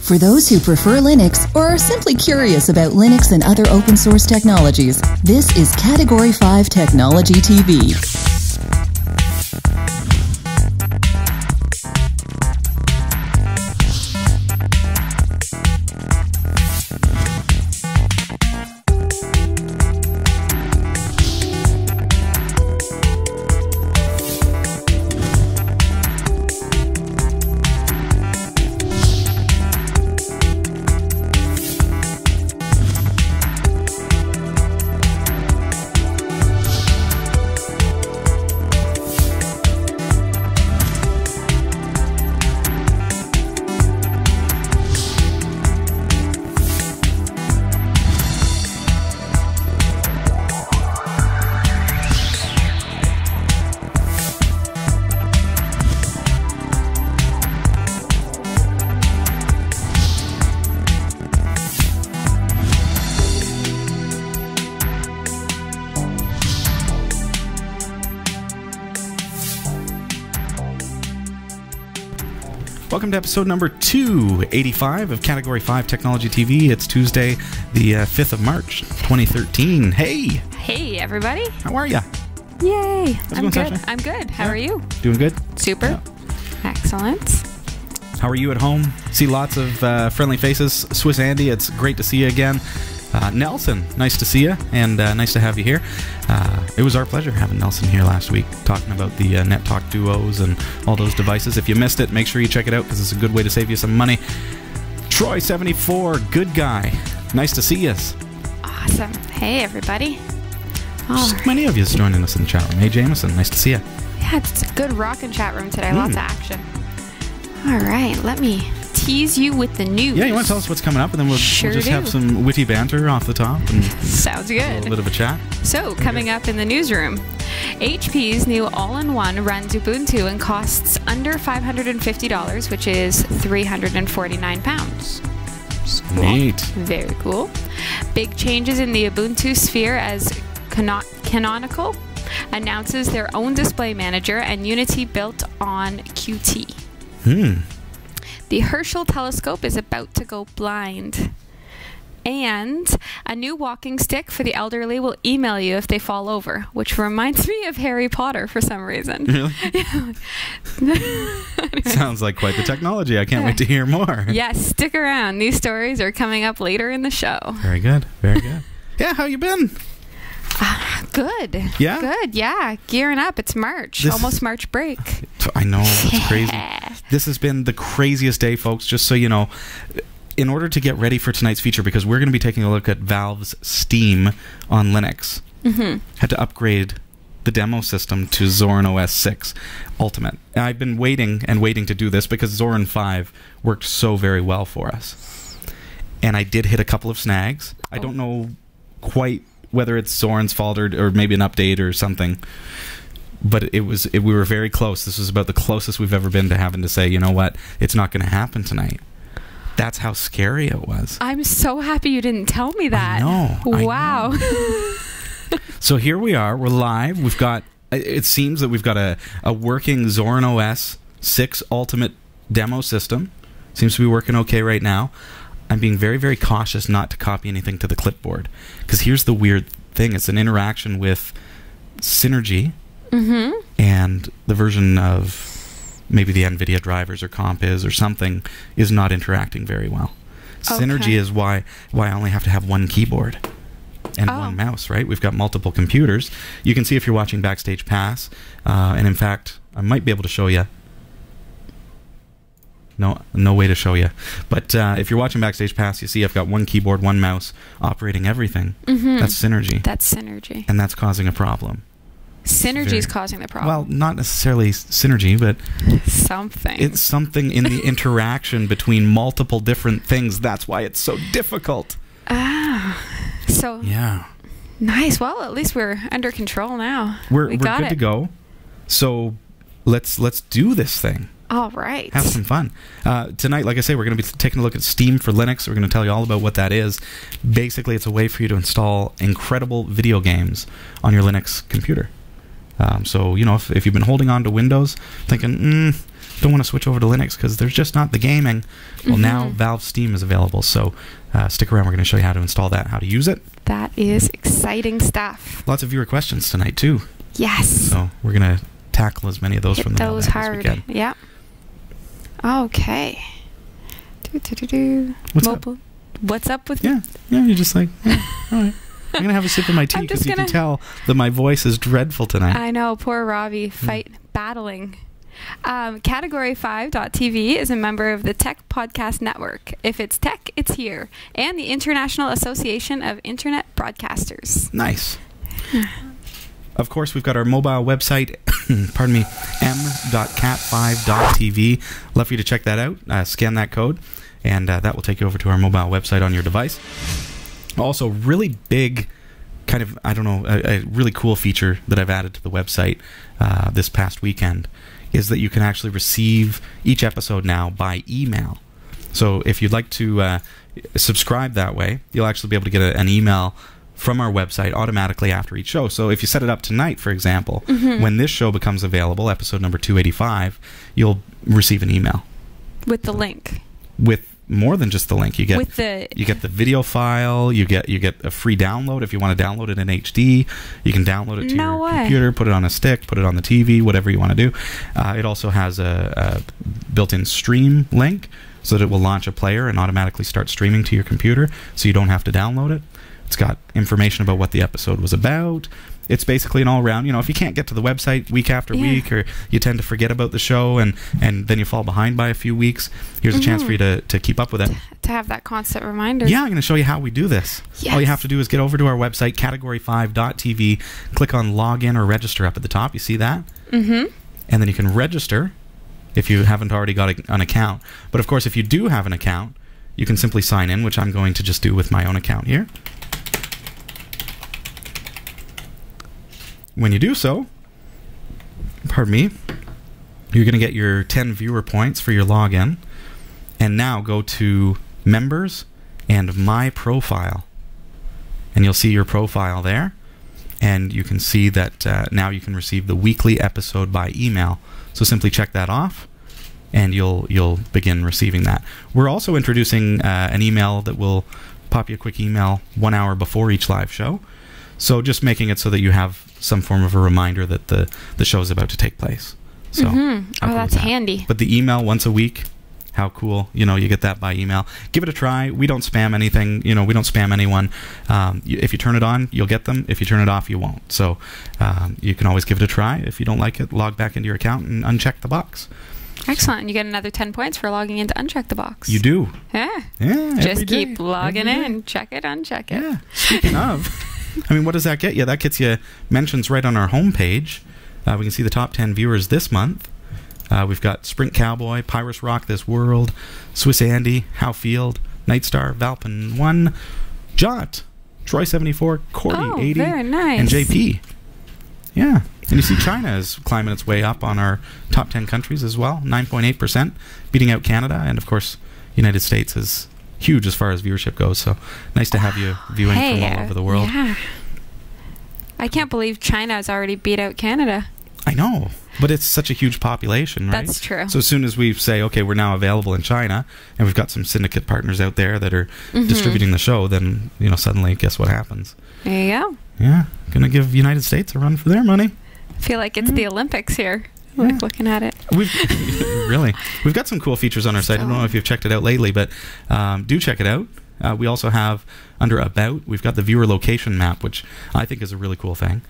For those who prefer Linux or are simply curious about Linux and other open source technologies, this is Category 5 Technology TV. Welcome to episode number 285 of Category 5 Technology TV. It's Tuesday, the 5th of March, 2013. Hey! Hey, everybody. How are ya? Yay. I'm good. Sasha? I'm good. How are you? Doing good? Super. Yeah. Excellent. How are you at home? See lots of friendly faces. Swiss Andy, it's great to see you again. Nelson, nice to see you, and nice to have you here. It was our pleasure having Nelson here last week, talking about the NetTalk Duos and all those devices. If you missed it, make sure you check it out, because it's a good way to save you some money. Troy74, good guy. Nice to see us. Awesome. Hey, everybody. So many of you joining us in the chat room. Hey, Jameson, nice to see you. Yeah, it's a good rockin' chat room today. Lots of action. All right, let me tease you with the news. Yeah, you want to tell us what's coming up, and then we'll just have some witty banter off the top. And sounds good. A little bit of a chat. So, coming up in the newsroom, HP's new all-in-one runs Ubuntu and costs under $550, which is £349. Neat. Very cool. Big changes in the Ubuntu sphere as Canonical announces their own display manager and Unity built on Qt. The Herschel telescope is about to go blind. And a new walking stick for the elderly will email you if they fall over, which reminds me of Harry Potter for some reason. Really? Anyway. Sounds like quite the technology. I can't wait to hear more. Yes, stick around. These stories are coming up later in the show. Very good. Very good. Yeah, how you been? Good. Yeah? Good, yeah. Gearing up. It's March. Almost March break. I know. It's crazy. This has been the craziest day, folks. Just so you know, in order to get ready for tonight's feature, because we're going to be taking a look at Valve's Steam on Linux, had to upgrade the demo system to Zorin OS 6 Ultimate. And I've been waiting to do this because Zorin 5 worked so very well for us. And I did hit a couple of snags. I don't know quite whether it's Zorin's fault or maybe an update or something. But we were very close. This was about the closest we've ever been to having to say, you know what, it's not going to happen tonight. That's how scary it was. I'm so happy you didn't tell me that. I know. Wow. So here we are. We're live. It seems that we've got a working Zorin OS 6 Ultimate demo system. Seems to be working okay right now. I'm being very, very cautious not to copy anything to the clipboard. Because here's the weird thing. It's an interaction with Synergy and the version of maybe the NVIDIA drivers or Compiz or something is not interacting very well. Okay. Synergy is why I only have to have one keyboard and one mouse, right? We've got multiple computers. You can see if you're watching Backstage Pass. And in fact, I might be able to show you. No way to show you. But if you're watching Backstage Pass, you see I've got one keyboard, one mouse, operating everything. That's Synergy. That's Synergy. And that's causing a problem. Synergy's causing the problem. Well, not necessarily Synergy, but something. It's something in the interaction between multiple different things. That's why it's so difficult. So yeah. Nice. Well, at least we're under control now. We're good to go. So let's do this thing. All right. Have some fun. Tonight, like I say, we're going to be taking a look at Steam for Linux. We're going to tell you all about what that is. Basically, it's a way for you to install incredible video games on your Linux computer. So, you know, if you've been holding on to Windows, thinking, don't want to switch over to Linux because there's just not the gaming. Well, now Valve Steam is available, so stick around. We're going to show you how to install that, how to use it. That is exciting stuff. Lots of viewer questions tonight, too. Yes. So we're going to tackle as many of those from the those mailbag as we hard. can. Yeah. Okay. What's Mobile. up? What's up with Yeah, you're just like, all right. I'm going to have a sip of my tea I'm just because you can tell that my voice is dreadful tonight. I know, poor Robbie, battling. Category5.tv is a member of the Tech Podcast Network. If it's tech, it's here. And the International Association of Internet Broadcasters. Nice. Of course, we've got our mobile website, pardon me, m.cat5.tv. Love for you to check that out. Scan that code, and that will take you over to our mobile website on your device. Also, really big, kind of, I don't know, a really cool feature that I've added to the website this past weekend is that you can actually receive each episode now by email. So if you'd like to subscribe that way, you'll actually be able to get an email from our website automatically after each show. So if you set it up tonight, for example, when this show becomes available, episode number 285, you'll receive an email. With the link. With more than just the link. You get the video file, you get a free download if you want to download it in HD. You can download it to your computer, put it on a stick, put it on the TV, whatever you want to do. It also has a built-in stream link so that it will launch a player and automatically start streaming to your computer so you don't have to download it. It's got information about what the episode was about. It's basically an all-round, if you can't get to the website week after week, or you tend to forget about the show and then you fall behind by a few weeks, here's a chance for you to keep up with it. To have that constant reminder. Yeah, I'm going to show you how we do this. Yes. All you have to do is get over to our website, category5.tv, click on login or register up at the top. You see that? And then you can register if you haven't already got an account. But of course, if you do have an account, you can simply sign in, which I'm going to just do with my own account here. When you do so, pardon me, you're going to get your 10 viewer points for your login. And now go to Members and My Profile. And you'll see your profile there. And you can see that now you can receive the weekly episode by email. So simply check that off, and you'll begin receiving that. We're also introducing an email that will pop you a quick email 1 hour before each live show. So just making it so that you have some form of a reminder that the show is about to take place. So that's handy. But the email once a week, how cool. You get that by email. Give it a try. We don't spam anything. We don't spam anyone. If you turn it on, you'll get them. If you turn it off, you won't. So you can always give it a try. If you don't like it, log back into your account and uncheck the box. Excellent. You get another 10 points for logging in to uncheck the box. You do. Yeah. Just keep logging in. Check it, uncheck it. Yeah. Speaking of... I mean, what does that get you? That gets you mentions right on our homepage. We can see the top 10 viewers this month. We've got Sprint Cowboy, Pyrus Rock This World, Swiss Andy, Howfield, Nightstar, Valpin 1, Jot, Troy 74, Cordy 80, very nice. and JP. Yeah. And you see China is climbing its way up on our top 10 countries as well, 9.8%, beating out Canada. And, of course, United States is huge as far as viewership goes, so nice to have you viewing from all over the world. Yeah. I can't believe China has already beat out Canada. I know, but it's such a huge population, right? That's true. So as soon as we say, okay, we're now available in China, and we've got some syndicate partners out there that are distributing the show, then, suddenly, guess what happens? There you go. Yeah, gonna give United States a run for their money. I feel like it's the Olympics here. Like looking at it. We've got some cool features on our site. I don't know if you've checked it out lately, but do check it out. We also have, under About, we've got the viewer location map, which I think is a really cool thing.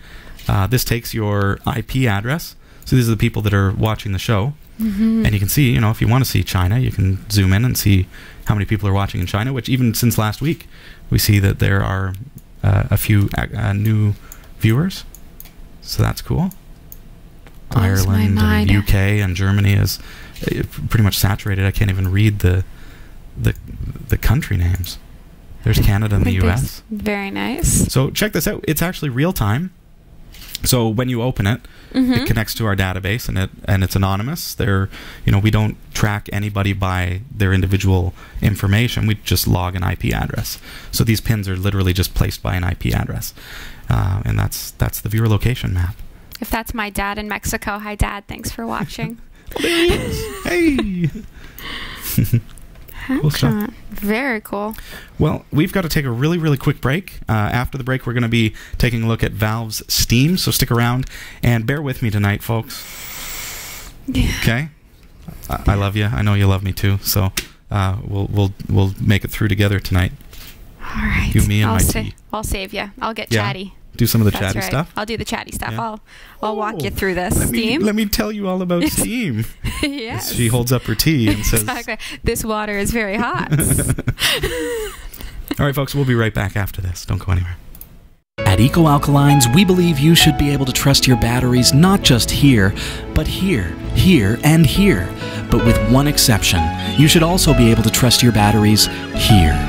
This takes your IP address. So these are the people that are watching the show. And you can see, if you want to see China, you can zoom in and see how many people are watching in China, which even since last week, we see that there are a few new viewers. So that's cool. Ireland and UK and Germany is pretty much saturated. I can't even read the country names. There's Canada and the US. Very nice. So check this out. It's actually real time. So when you open it, it connects to our database, and it's anonymous. We don't track anybody by their individual information. We just log an IP address. So these pins are literally just placed by an IP address, and that's the viewer location map. If that's my dad in Mexico, hi Dad, thanks for watching. There he is. Hey. Cool stuff. Very cool. Well, we've got to take a really, really quick break. After the break, we're going to be taking a look at Valve's Steam, so stick around and bear with me tonight, folks. Yeah. Okay? I love you. I know you love me too. So we'll make it through together tonight. All right. You, me, and my tea. I'll save you. I'll get chatty. Do some of the That's chatty right. stuff. I'll do the chatty stuff. Yeah. I'll walk you through this. Steam. Let me tell you all about Steam. Yes. She holds up her tea and says, exactly. This water is very hot. all right, folks, we'll be right back after this. Don't go anywhere. At Eco Alkalines, we believe you should be able to trust your batteries not just here, but here, and here. But with one exception, you should also be able to trust your batteries here.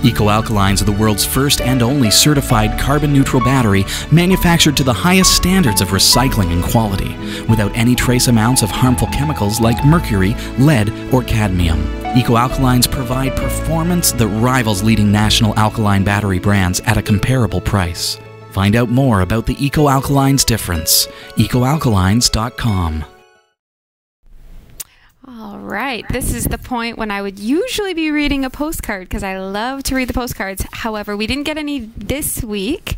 Eco Alkalines are the world's first and only certified carbon-neutral battery manufactured to the highest standards of recycling and quality, without any trace amounts of harmful chemicals like mercury, lead, or cadmium. Eco Alkalines provide performance that rivals leading national alkaline battery brands at a comparable price. Find out more about the Eco Alkalines difference. EcoAlkalines.com. All right. This is the point when I would usually be reading a postcard because I love to read the postcards. However, we didn't get any this week.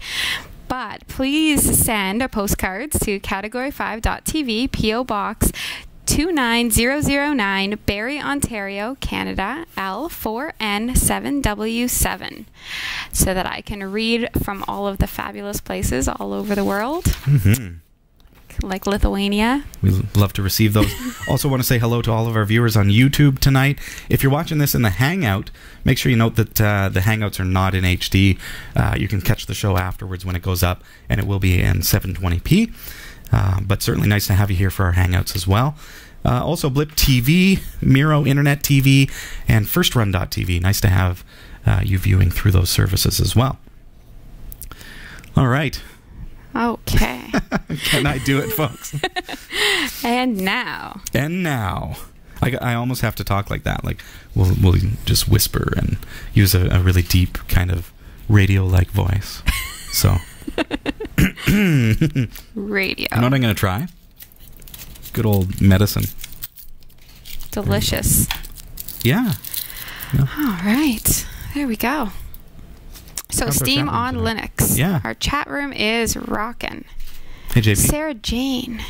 But please send our postcards to category5.tv, P.O. Box 29009, Barrie, Ontario, Canada, L4N7W7, so that I can read from all of the fabulous places all over the world. Mm-hmm. Like Lithuania. We love to receive those. Also want to say hello to all of our viewers on YouTube tonight. If you're watching this in the Hangout, make sure you note that the Hangouts are not in HD. You can catch the show afterwards when it goes up, and it will be in 720p. But certainly nice to have you here for our Hangouts as well. Also Blip TV, Miro Internet TV, and FirstRun.tv. Nice to have you viewing through those services as well. All right. Okay. Can I do it, folks? And now. I almost have to talk like that. Like we'll just whisper and use a really deep kind of radio-like voice. So. Radio. You know what I'm going to try? Good old medicine. Delicious. Yeah. All right. There we go. So How's our Steam chat room on tonight? Linux. Yeah. Our chat room is rocking. Hey, JP. Sarah Jane.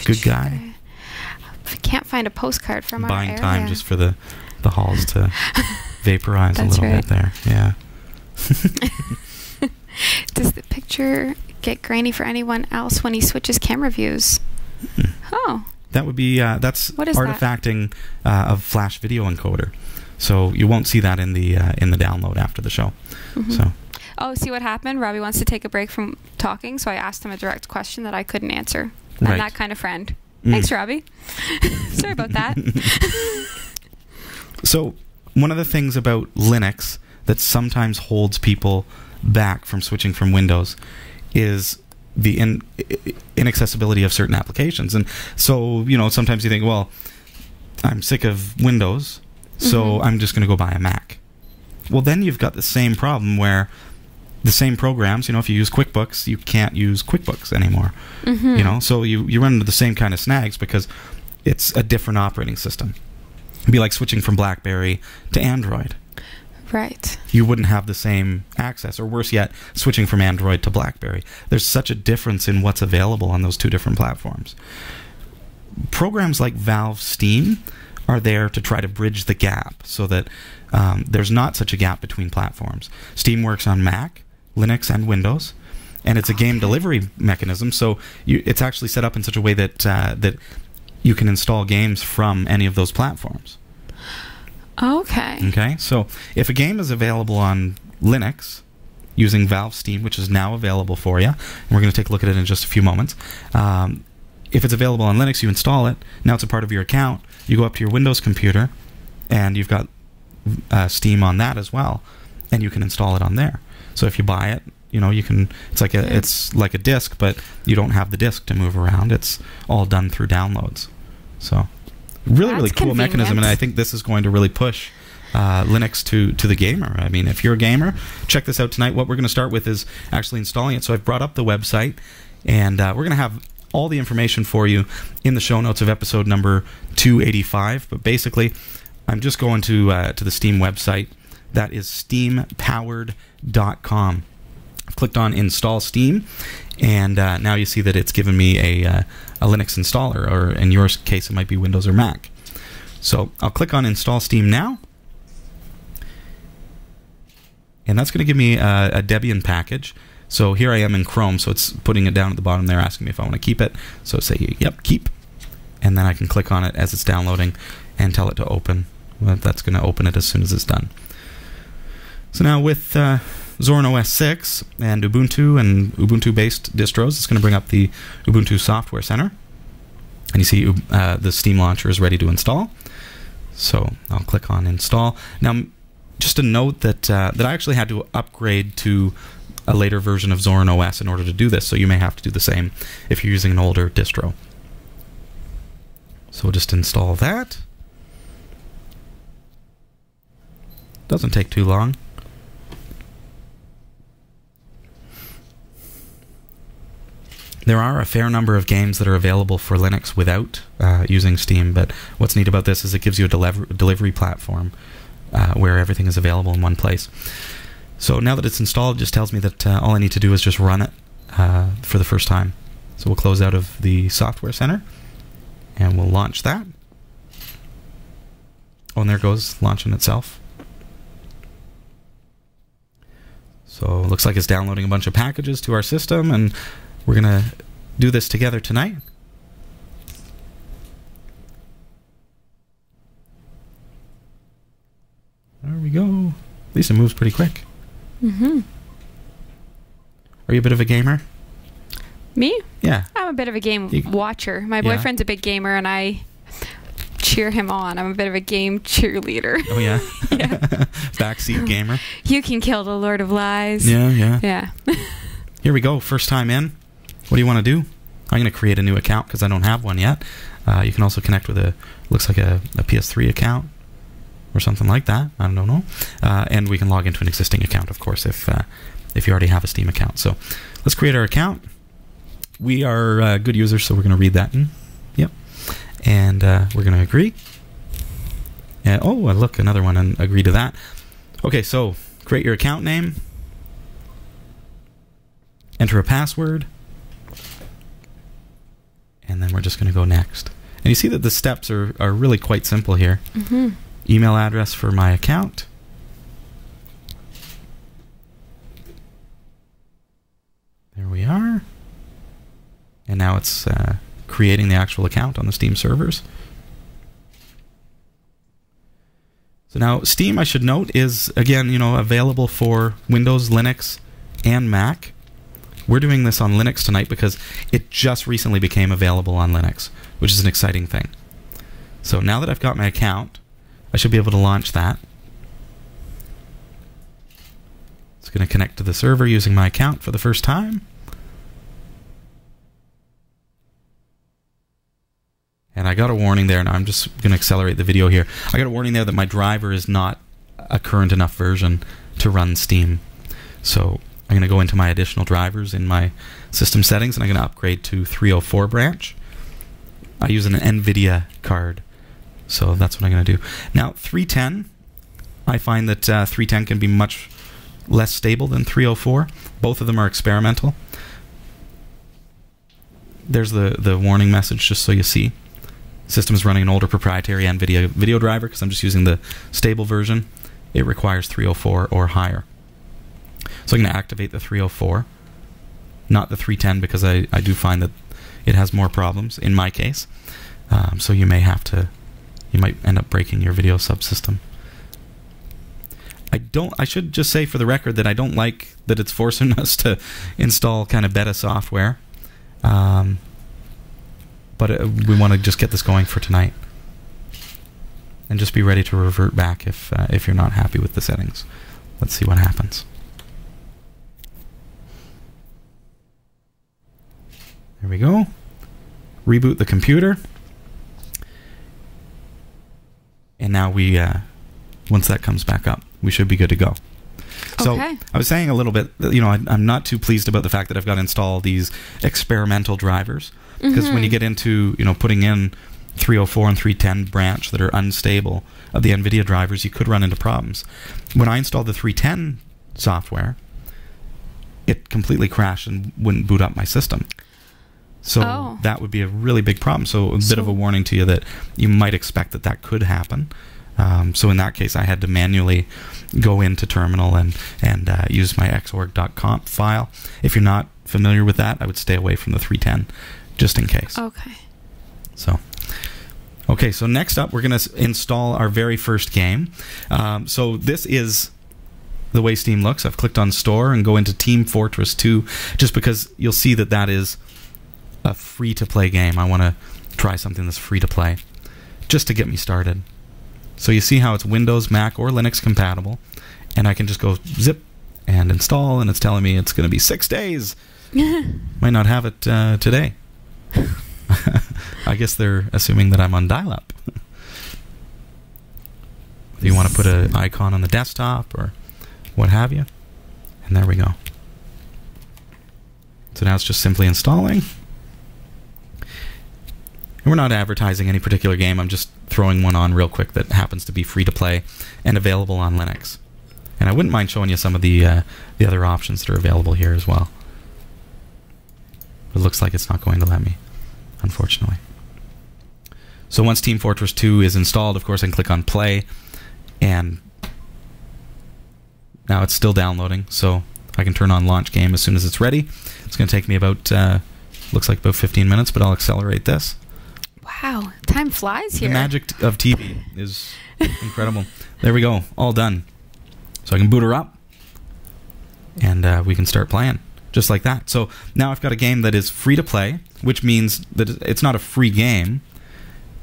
Good guy. I can't find a postcard from our Buying area. time just for the halls to vaporize a That's little right. bit there. Yeah. Does the picture get grainy for anyone else when he switches camera views? Oh. That would be that's What is that? artifacting of Flash video encoder. So you won't see that in the download after the show. Mhm. So Oh, see what happened? Robbie wants to take a break from talking, so I asked him a direct question that I couldn't answer. Right. I'm that kind of friend. Thanks, Robbie. Sorry about that. So one of the things about Linux that sometimes holds people back from switching from Windows is the inaccessibility of certain applications. And so, sometimes you think, well, I'm sick of Windows, so I'm just going to go buy a Mac. Well, then you've got the same problem where the same programs, if you use QuickBooks, you can't use QuickBooks anymore. So you run into the same kind of snags because it's a different operating system. It'd be like switching from BlackBerry to Android. Right. You wouldn't have the same access, or worse yet, switching from Android to BlackBerry. There's such a difference in what's available on those two different platforms. Programs like Valve Steam are there to try to bridge the gap so that there's not such a gap between platforms. Steam works on Mac, Linux, and Windows, and it's a game delivery mechanism, so it's actually set up in such a way that that you can install games from any of those platforms. Okay. Okay, so if a game is available on Linux using Valve Steam, which is now available for you, and we're going to take a look at it in just a few moments. If it's available on Linux, you install it. Now it's a part of your account. You go up to your Windows computer, and you've got Steam on that as well, and you can install it on there. So if you buy it, you can. It's like a disc, but you don't have the disc to move around. It's all done through downloads. So really cool mechanism, and I think this is going to really push Linux to the gamer. I mean, if you're a gamer, check this out tonight. What we're going to start with is actually installing it. So I've brought up the website, and we're going to have all the information for you in the show notes of episode number 285. But basically, I'm just going to the Steam website. That is steampowered.com. I've clicked on Install Steam, and now you see that it's given me a Linux installer, or in your case, it might be Windows or Mac. So I'll click on Install Steam now, and that's going to give me a Debian package. So here I am in Chrome, so it's putting it down at the bottom there, asking me if I want to keep it. So say, yep, keep. And then I can click on it as it's downloading and tell it to open. Well, that's going to open it as soon as it's done. So now with Zorin OS 6 and Ubuntu-based distros, it's going to bring up the Ubuntu Software Center. And you see the Steam launcher is ready to install. So I'll click on Install. Now, just a note that I actually had to upgrade to a later version of Zorin OS in order to do this, so you may have to do the same if you're using an older distro. So we'll just install that. Doesn't take too long. There are a fair number of games that are available for Linux without using Steam, but what's neat about this is it gives you a delivery platform where everything is available in one place. So now that it's installed, it just tells me that all I need to do is just run it for the first time. So we'll close out of the Software Center, and we'll launch that. Oh, and there it goes, launching itself. So it looks like it's downloading a bunch of packages to our system, and we're going to do this together tonight. There we go. At least it moves pretty quick. Mm-hmm. Are you a bit of a gamer? Me? Yeah. I'm a bit of a game watcher. My boyfriend's a big gamer, and I cheer him on. I'm a bit of a game cheerleader. Oh, yeah? Yeah. Backseat gamer. You can kill the Lord of Lies. Yeah, yeah. Yeah. Here we go. First time in. What do you want to do? I'm going to create a new account because I don't have one yet. You can also connect with looks like a PS3 account or something like that. I don't know. And we can log into an existing account, of course, if you already have a Steam account. So let's create our account. We are good users, so we're going to read that in. Yep. And we're going to agree. And, oh, look, another one, and agree to that. Okay, so create your account name. Enter a password. And then we're just going to go next. And you see that the steps are really quite simple here. Mm-hmm. Email address for my account. There we are. And now it's creating the actual account on the Steam servers. So now Steam, I should note, is, again, available for Windows, Linux, and Mac. We're doing this on Linux tonight because it just recently became available on Linux, which is an exciting thing. So now that I've got my account, I should be able to launch that. It's going to connect to the server using my account for the first time. And I got a warning there. Now I'm just going to accelerate the video here. I got a warning there that my driver is not a current enough version to run Steam. So I'm going to go into my additional drivers in my system settings, and I'm going to upgrade to 304 branch. I use an NVIDIA card, so that's what I'm going to do. Now, 310, I find that 310 can be much less stable than 304. Both of them are experimental. There's the warning message, just so you see. The system is running an older proprietary NVIDIA video driver because I'm just using the stable version. It requires 304 or higher. So I'm going to activate the 304, not the 310, because I do find that it has more problems in my case. So you might end up breaking your video subsystem. I should just say for the record that I don't like that it's forcing us to install kind of beta software. But we want to just get this going for tonight. And just be ready to revert back if you're not happy with the settings. Let's see what happens. There we go. Reboot the computer. And now once that comes back up, we should be good to go. So Okay. I was saying a little bit, I'm not too pleased about the fact that I've got to install these experimental drivers, because when you get into, putting in 304 and 310 branch that are unstable of the NVIDIA drivers, you could run into problems. When I installed the 310 software, it completely crashed and wouldn't boot up my system. So that would be a really big problem. So a bit of a warning to you that you might expect that could happen. So in that case, I had to manually go into terminal and use my xorg.conf file. If you're not familiar with that, I would stay away from the 310 just in case. Okay. So next up, we're going to install our very first game. So this is the way Steam looks. I've clicked on Store and go into Team Fortress 2 just because you'll see that is a free-to-play game. I want to try something that's free-to-play just to get me started. So you see how it's Windows, Mac, or Linux compatible, and I can just go zip and install, and it's telling me it's going to be 6 days. Might not have it today. I guess they're assuming that I'm on dial-up. Do you want to put an icon on the desktop or what have you? And there we go. So now it's just simply installing. And we're not advertising any particular game. I'm just throwing one on real quick that happens to be free to play and available on Linux. And I wouldn't mind showing you some of the other options that are available here as well. It looks like it's not going to let me, unfortunately. So once Team Fortress 2 is installed, of course, I can click on play, and now it's still downloading, so I can turn on launch game as soon as it's ready. It's going to take me about, looks like about 15 minutes, but I'll accelerate this. Wow, time flies here. The magic of TV is incredible. There we go, all done. So I can boot her up, and we can start playing, just like that. So now I've got a game that is free to play, which means that it's not a free game,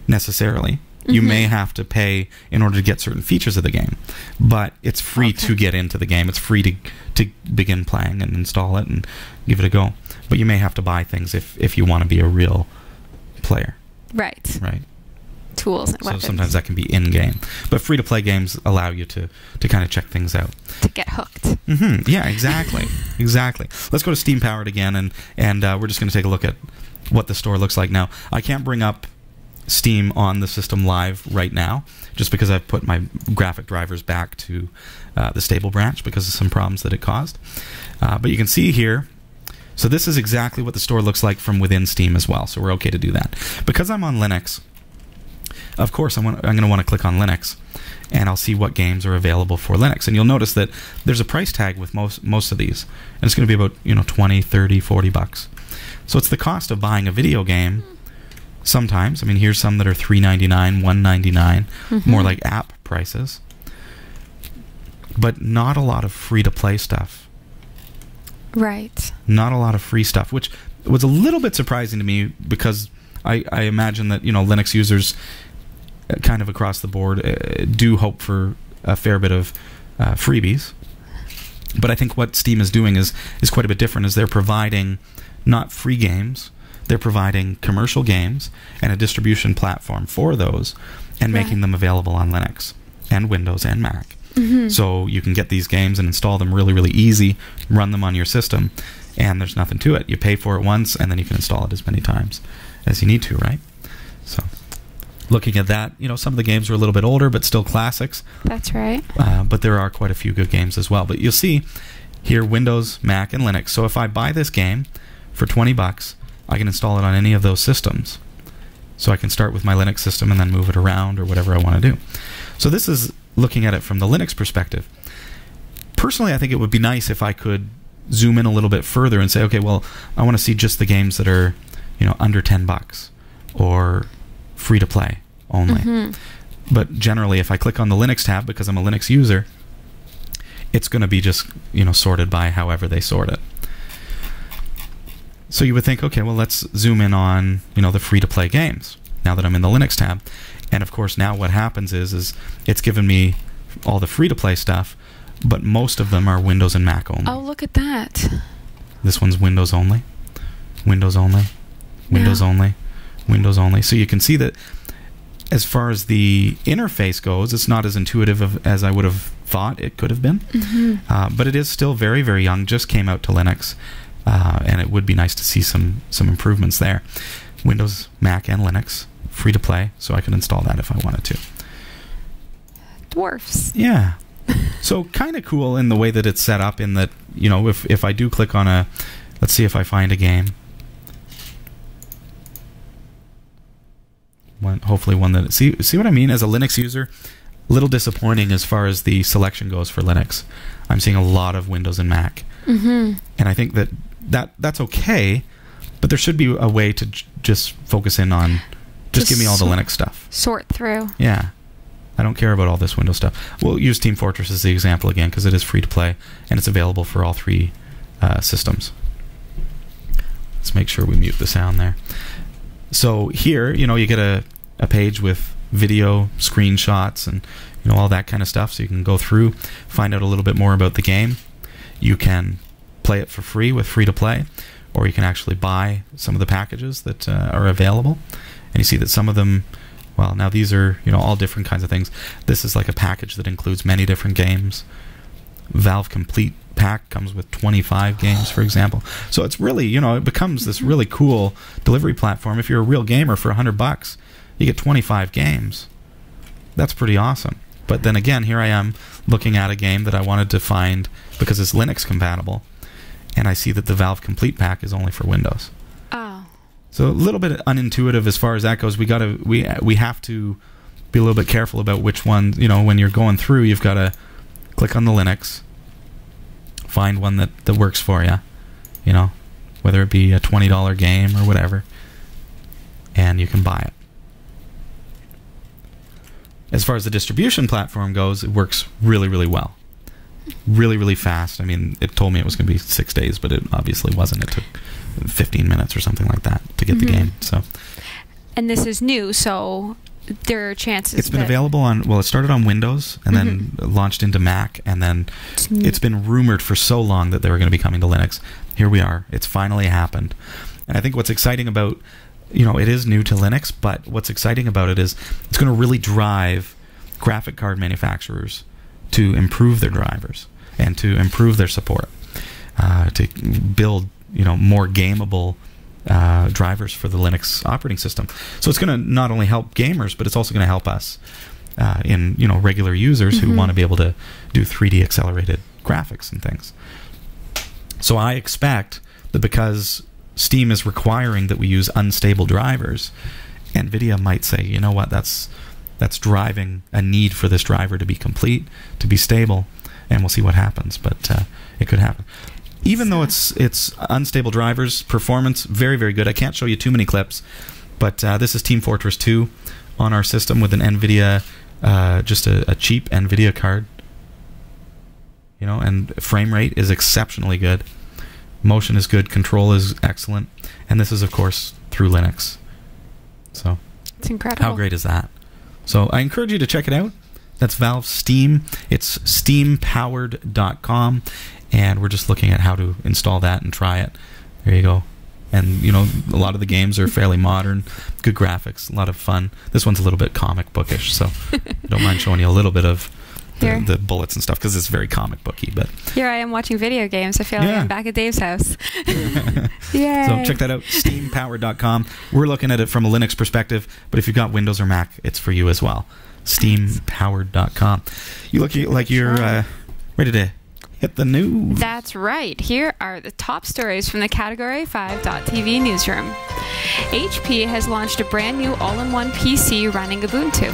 necessarily. You may have to pay in order to get certain features of the game, but it's free to get into the game. It's free to begin playing and install it and give it a go. But you may have to buy things if you want to be a real player. Right. Tools and weapons. So sometimes that can be in-game. But free-to-play games allow you to kind of check things out. To get hooked. Yeah, exactly. Exactly. Let's go to Steam Powered again, and we're just going to take a look at what the store looks like now. I can't bring up Steam on the system live right now, just because I've put my graphic drivers back to the stable branch because of some problems that it caused. But you can see here, so this is exactly what the store looks like from within Steam as well, so we're okay to do that. Because I'm on Linux, of course I'm going to want to click on Linux, and I'll see what games are available for Linux. And you'll notice that there's a price tag with most of these, and it's going to be about 20, 30, 40 bucks. So it's the cost of buying a video game. Sometimes, I mean, here's some that are $3.99, $1.99, more like app prices, but not a lot of free-to-play stuff. Right. Not a lot of free stuff, which was a little bit surprising to me because I imagine that Linux users, kind of across the board, do hope for a fair bit of freebies. But I think what Steam is doing is quite a bit different. Is they're providing not free games. They're providing commercial games and a distribution platform for those and making them available on Linux and Windows and Mac. So you can get these games and install them really, really easy, run them on your system, and there's nothing to it. You pay for it once, and then you can install it as many times as you need to, right? So looking at that, some of the games are a little bit older, but still classics. That's right. But there are quite a few good games as well. But you'll see here Windows, Mac, and Linux. So if I buy this game for 20 bucks, I can install it on any of those systems. So I can start with my Linux system and then move it around or whatever I want to do. So this is looking at it from the Linux perspective. Personally, I think it would be nice if I could zoom in a little bit further and say, okay, well, I want to see just the games that are, under 10 bucks or free to play only. But generally, if I click on the Linux tab, because I'm a Linux user, it's going to be just, sorted by however they sort it. So you would think, okay, well, let's zoom in on, the free-to-play games, now that I'm in the Linux tab. And, of course, now what happens is it's given me all the free-to-play stuff, but most of them are Windows and Mac only. Oh, look at that. This one's Windows only, Windows only, Windows only, Windows only. So you can see that As far as the interface goes, it's not as intuitive as I would have thought it could have been. But it is still very, very young. Just came out to Linux. And it would be nice to see some improvements there. Windows, Mac, and Linux, free to play, so I can install that if I wanted to. Dwarfs. Yeah. So kind of cool in the way that it's set up, in that, you know, if I do click on a... Let's see if I find a game. Hopefully one that... See what I mean? As a Linux user, a little disappointing as far as the selection goes for Linux. I'm seeing a lot of Windows and Mac. And I think that's okay, but there should be a way to just focus in on... Just give me all the Linux stuff. Sort through. Yeah. I don't care about all this Windows stuff. We'll use Team Fortress as the example again, because it is free to play, and it's available for all 3 systems. Let's make sure we mute the sound there. So here, you know, you get a page with video, screenshots, and, you know, all that kind of stuff, so you can go through, find out a little bit more about the game. You can play it for free with free to play, or you can actually buy some of the packages that are available. And you see that some of them, well, now these are, you know, all different kinds of things. This is like a package that includes many different games. Valve Complete pack comes with 25 games, for example. So it's really, you know, it becomes this really cool delivery platform. If you're a real gamer, for $100, you get 25 games. That's pretty awesome. But then again, here I am looking at a game that I wanted to find because it's Linux compatible, and I see that the Valve Complete pack is only for Windows. Oh. So a little bit unintuitive as far as that goes. We have to be a little bit careful about which one, you know, when you're going through, you've got to click on the Linux, find one that works for you, you know, whether it be a $20 game or whatever, and you can buy it. As far as the distribution platform goes, it works really, really well. Really, really fast. I mean, it told me it was going to be 6 days, but it obviously wasn't. It took 15 minutes or something like that to get the game. So, and this is new, so there are chances. It's been available on, well, it started on Windows and then launched into Mac, and then it's been rumored for so long that they were going to be coming to Linux. Here we are. It's finally happened. And I think what's exciting about, you know, it is new to Linux, but what's exciting about it is it's going to really drive graphic card manufacturers to improve their drivers and to improve their support, to build, you know, more gameable drivers for the Linux operating system. So it's going to not only help gamers, but it's also going to help us in, you know, regular users who want to be able to do 3D accelerated graphics and things. So I expect that because Steam is requiring that we use unstable drivers, NVIDIA might say, you know what, that's driving a need for this driver to be complete, to be stable, and we'll see what happens. But it could happen. Even though it's unstable drivers, performance, very, very good. I can't show you too many clips, but this is Team Fortress 2 on our system with an NVIDIA, just a cheap NVIDIA card. You know, and frame rate is exceptionally good. Motion is good, control is excellent, and this is, of course, through Linux. So it's incredible. How great is that? So I encourage you to check it out. That's Valve Steam. It's steampowered.com, and we're just looking at how to install that and try it. There you go. And, you know, a lot of the games are fairly modern, good graphics, a lot of fun. This one's a little bit comic bookish, so I don't mind showing you a little bit of the bullets and stuff, because it's very comic booky. But here I am watching video games. I feel like I'm back at Dave's house. Yay. So check that out, steampowered.com. We're looking at it from a Linux perspective, but if you've got Windows or Mac, it's for you as well. Steampowered.com. You look like you're ready to hit the news. That's right. Here are the top stories from the Category5.tv newsroom. HP has launched a brand new all-in-one PC running Ubuntu.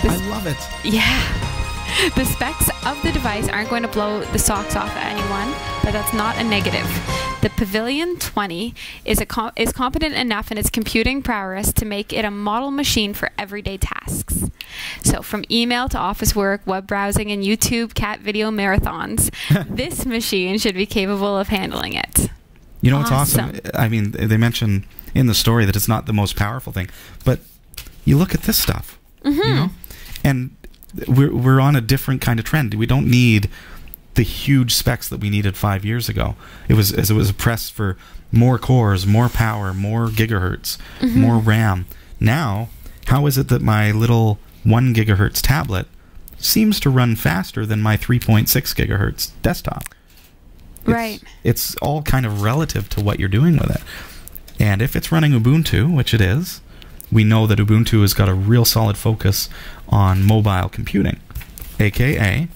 I love it. Yeah. The specs of the device aren't going to blow the socks off at anyone, but that's not a negative. The Pavilion 20 is competent enough in its computing prowess to make it a model machine for everyday tasks. So from email to office work, web browsing, and YouTube cat video marathons, this machine should be capable of handling it. You know what's awesome? I mean, they mention in the story that it's not the most powerful thing, but you look at this stuff, you know, and we're on a different kind of trend. We don't need the huge specs that we needed 5 years ago. It was a press for more cores, more power, more gigahertz, more RAM. Now How is it that my little 1 gigahertz tablet seems to run faster than my 3.6 gigahertz desktop? Right. It's all kind of relative to what you're doing with it. And if it's running Ubuntu, which it is, we know that Ubuntu has got a real solid focus on mobile computing, aka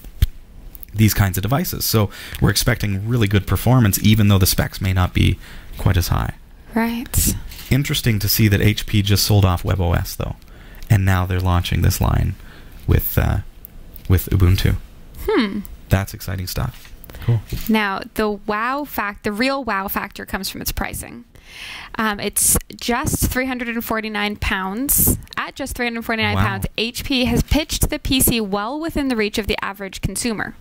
these kinds of devices. So we're expecting really good performance, even though the specs may not be quite as high. Right. Interesting to see that HP just sold off WebOS, though, and now they're launching this line with Ubuntu. That's exciting stuff. Cool. Now, the real wow factor comes from its pricing. It's just £349. At just £349, HP has pitched the PC well within the reach of the average consumer.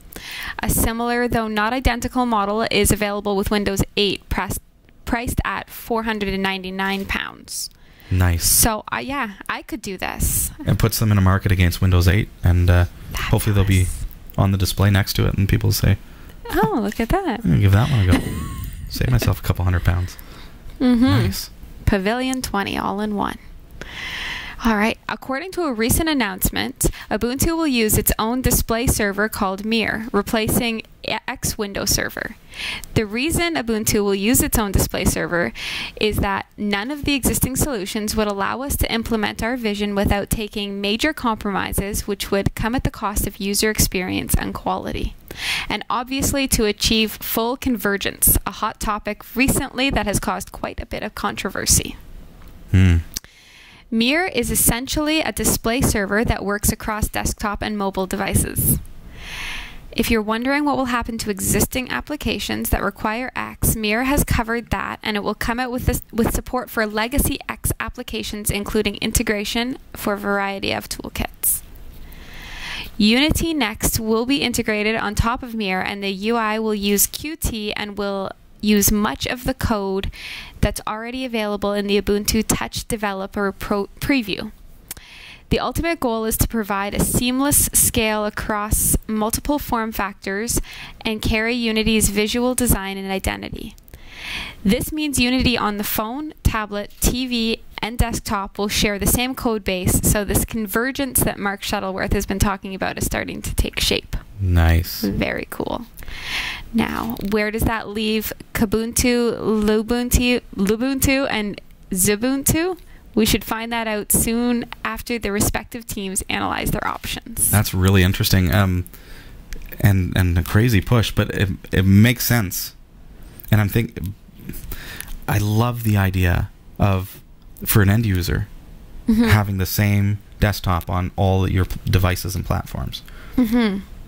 A similar, though not identical, model is available with Windows 8, priced at £499. Nice. So, I could do this. And puts them in a market against Windows 8, and hopefully they'll be on the display next to it, and people say, "Oh, look at that! I'm gonna give that one a go. Save myself a couple £100." Nice. Pavilion 20 all in one. All right. According to a recent announcement, Ubuntu will use its own display server called Mir, replacing X Windows Server. The reason Ubuntu will use its own display server is that none of the existing solutions would allow us to implement our vision without taking major compromises, which would come at the cost of user experience and quality. And obviously to achieve full convergence, a hot topic recently that has caused quite a bit of controversy. Mir is essentially a display server that works across desktop and mobile devices. If you're wondering what will happen to existing applications that require X, Mir has covered that, and it will come out with support for legacy X applications, including integration for a variety of toolkits. Unity Next will be integrated on top of Mir, and the UI will use Qt and will use much of the code that's already available in the Ubuntu Touch Developer preview. The ultimate goal is to provide a seamless scale across multiple form factors and carry Unity's visual design and identity. This means Unity on the phone, tablet, TV, and desktop will share the same code base, so this convergence that Mark Shuttleworth has been talking about is starting to take shape. Nice. Very cool. Now, where does that leave Kubuntu, Lubuntu, and Xubuntu? We should find that out soon after the respective teams analyze their options. That's really interesting, and a crazy push, but it makes sense. And I love the idea of, for an end user, having the same desktop on all your devices and platforms.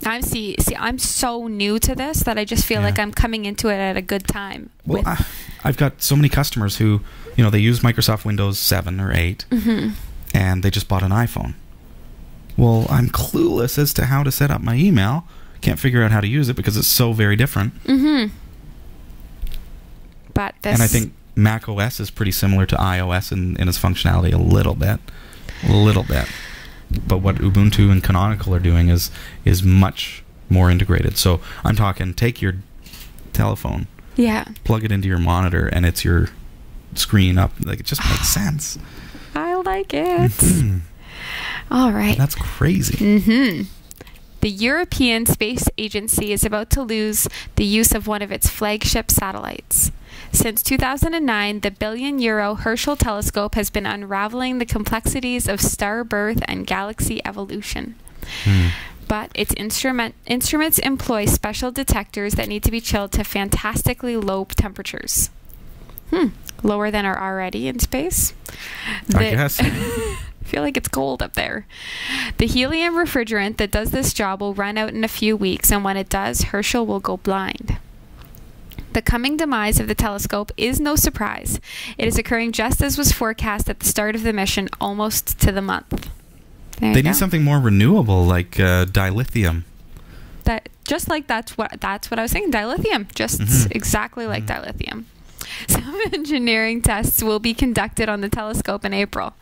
I'm so new to this that I just feel like I'm coming into it at a good time. Well, I've got so many customers who, they use Microsoft Windows 7 or 8, and they just bought an iPhone. Well, I'm clueless as to how to set up my email. Can't figure out how to use it because it's so very different. But and I think Mac OS is pretty similar to iOS in its functionality a little bit. But what Ubuntu and Canonical are doing is much more integrated. So I'm talking, take your telephone, plug it into your monitor, and it's your screen up. Like, it just makes sense. I like it. All right. That's crazy. The European Space Agency is about to lose the use of one of its flagship satellites. Since 2009, the billion-euro Herschel telescope has been unraveling the complexities of star birth and galaxy evolution. But its instruments employ special detectors that need to be chilled to fantastically low temperatures. Lower than are already in space. I guess. I feel like it's cold up there. The helium refrigerant that does this job will run out in a few weeks, and when it does, Herschel will go blind. The coming demise of the telescope is no surprise. It is occurring just as was forecast at the start of the mission, almost to the month. They need something more renewable, like dilithium. That's what I was saying. Dilithium, just exactly like dilithium. Some engineering tests will be conducted on the telescope in April.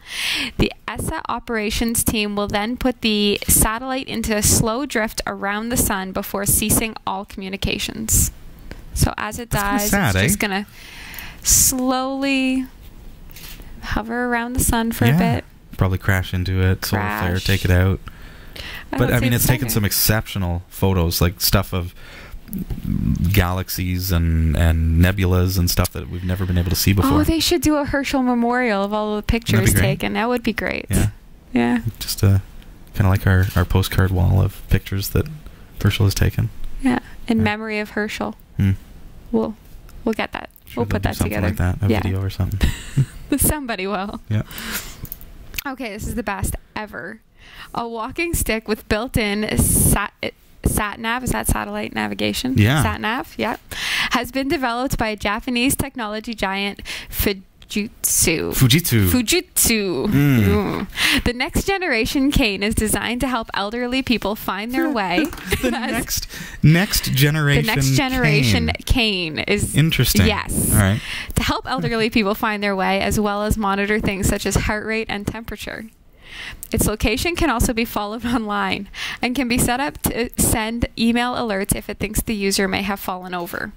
The ESA operations team will then put the satellite into a slow drift around the sun before ceasing all communications. So as it dies, it's just going to slowly hover around the sun for a bit. Probably crash into it, solar flare, Crash. take it out. But I would mean, say it's the taken second. some exceptional photos, like stuff of galaxies and nebulas and stuff that we've never been able to see before. Oh, they should do a Herschel memorial of all the pictures great. taken. That would be great. Yeah. Yeah. Just kind of like our postcard wall of pictures that Herschel has taken. Yeah. In Yeah. memory of Herschel. Hmm. We'll get that. Sure, We'll put they'll do that something together. like that, a Yeah. video or something. Somebody will. Yeah. Okay, this is the best ever. A walking stick with built-in sat-nav, is that satellite navigation? Yeah. Sat-nav, yeah. Has been developed by Japanese technology giant Fujitsu. Fujitsu. Mm. The next generation cane is designed to help elderly people find their way. The next generation. The next generation cane is interesting. Yes. All right. To help elderly people find their way, as well as monitor things such as heart rate and temperature. Its location can also be followed online and can be set up to send email alerts if it thinks the user may have fallen over.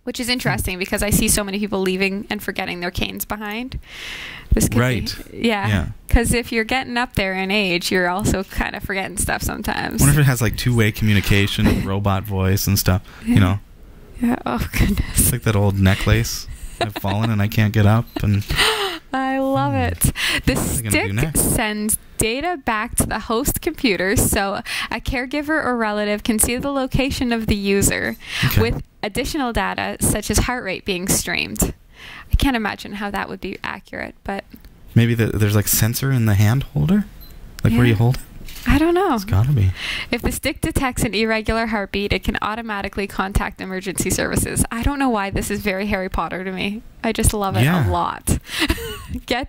Which is interesting because I see so many people leaving and forgetting their canes behind. This could Right. be, yeah. Because if you're getting up there in age, you're also kind of forgetting stuff sometimes. I wonder if it has like two-way communication, robot voice and stuff. You know, Yeah. Oh goodness. it's like that old necklace. I've fallen and I can't get up, and I love it. The What are they gonna do stick next? sends data back to the host computer so a caregiver or relative can see the location of the user Okay. with additional data such as heart rate being streamed. I can't imagine how that would be accurate, but maybe there's like sensor in the hand holder, like where Yeah. you hold it. I don't know. It's gotta be. If the stick detects an irregular heartbeat, it can automatically contact emergency services. I don't know why this is very Harry Potter to me. I just love it Yeah. a lot. But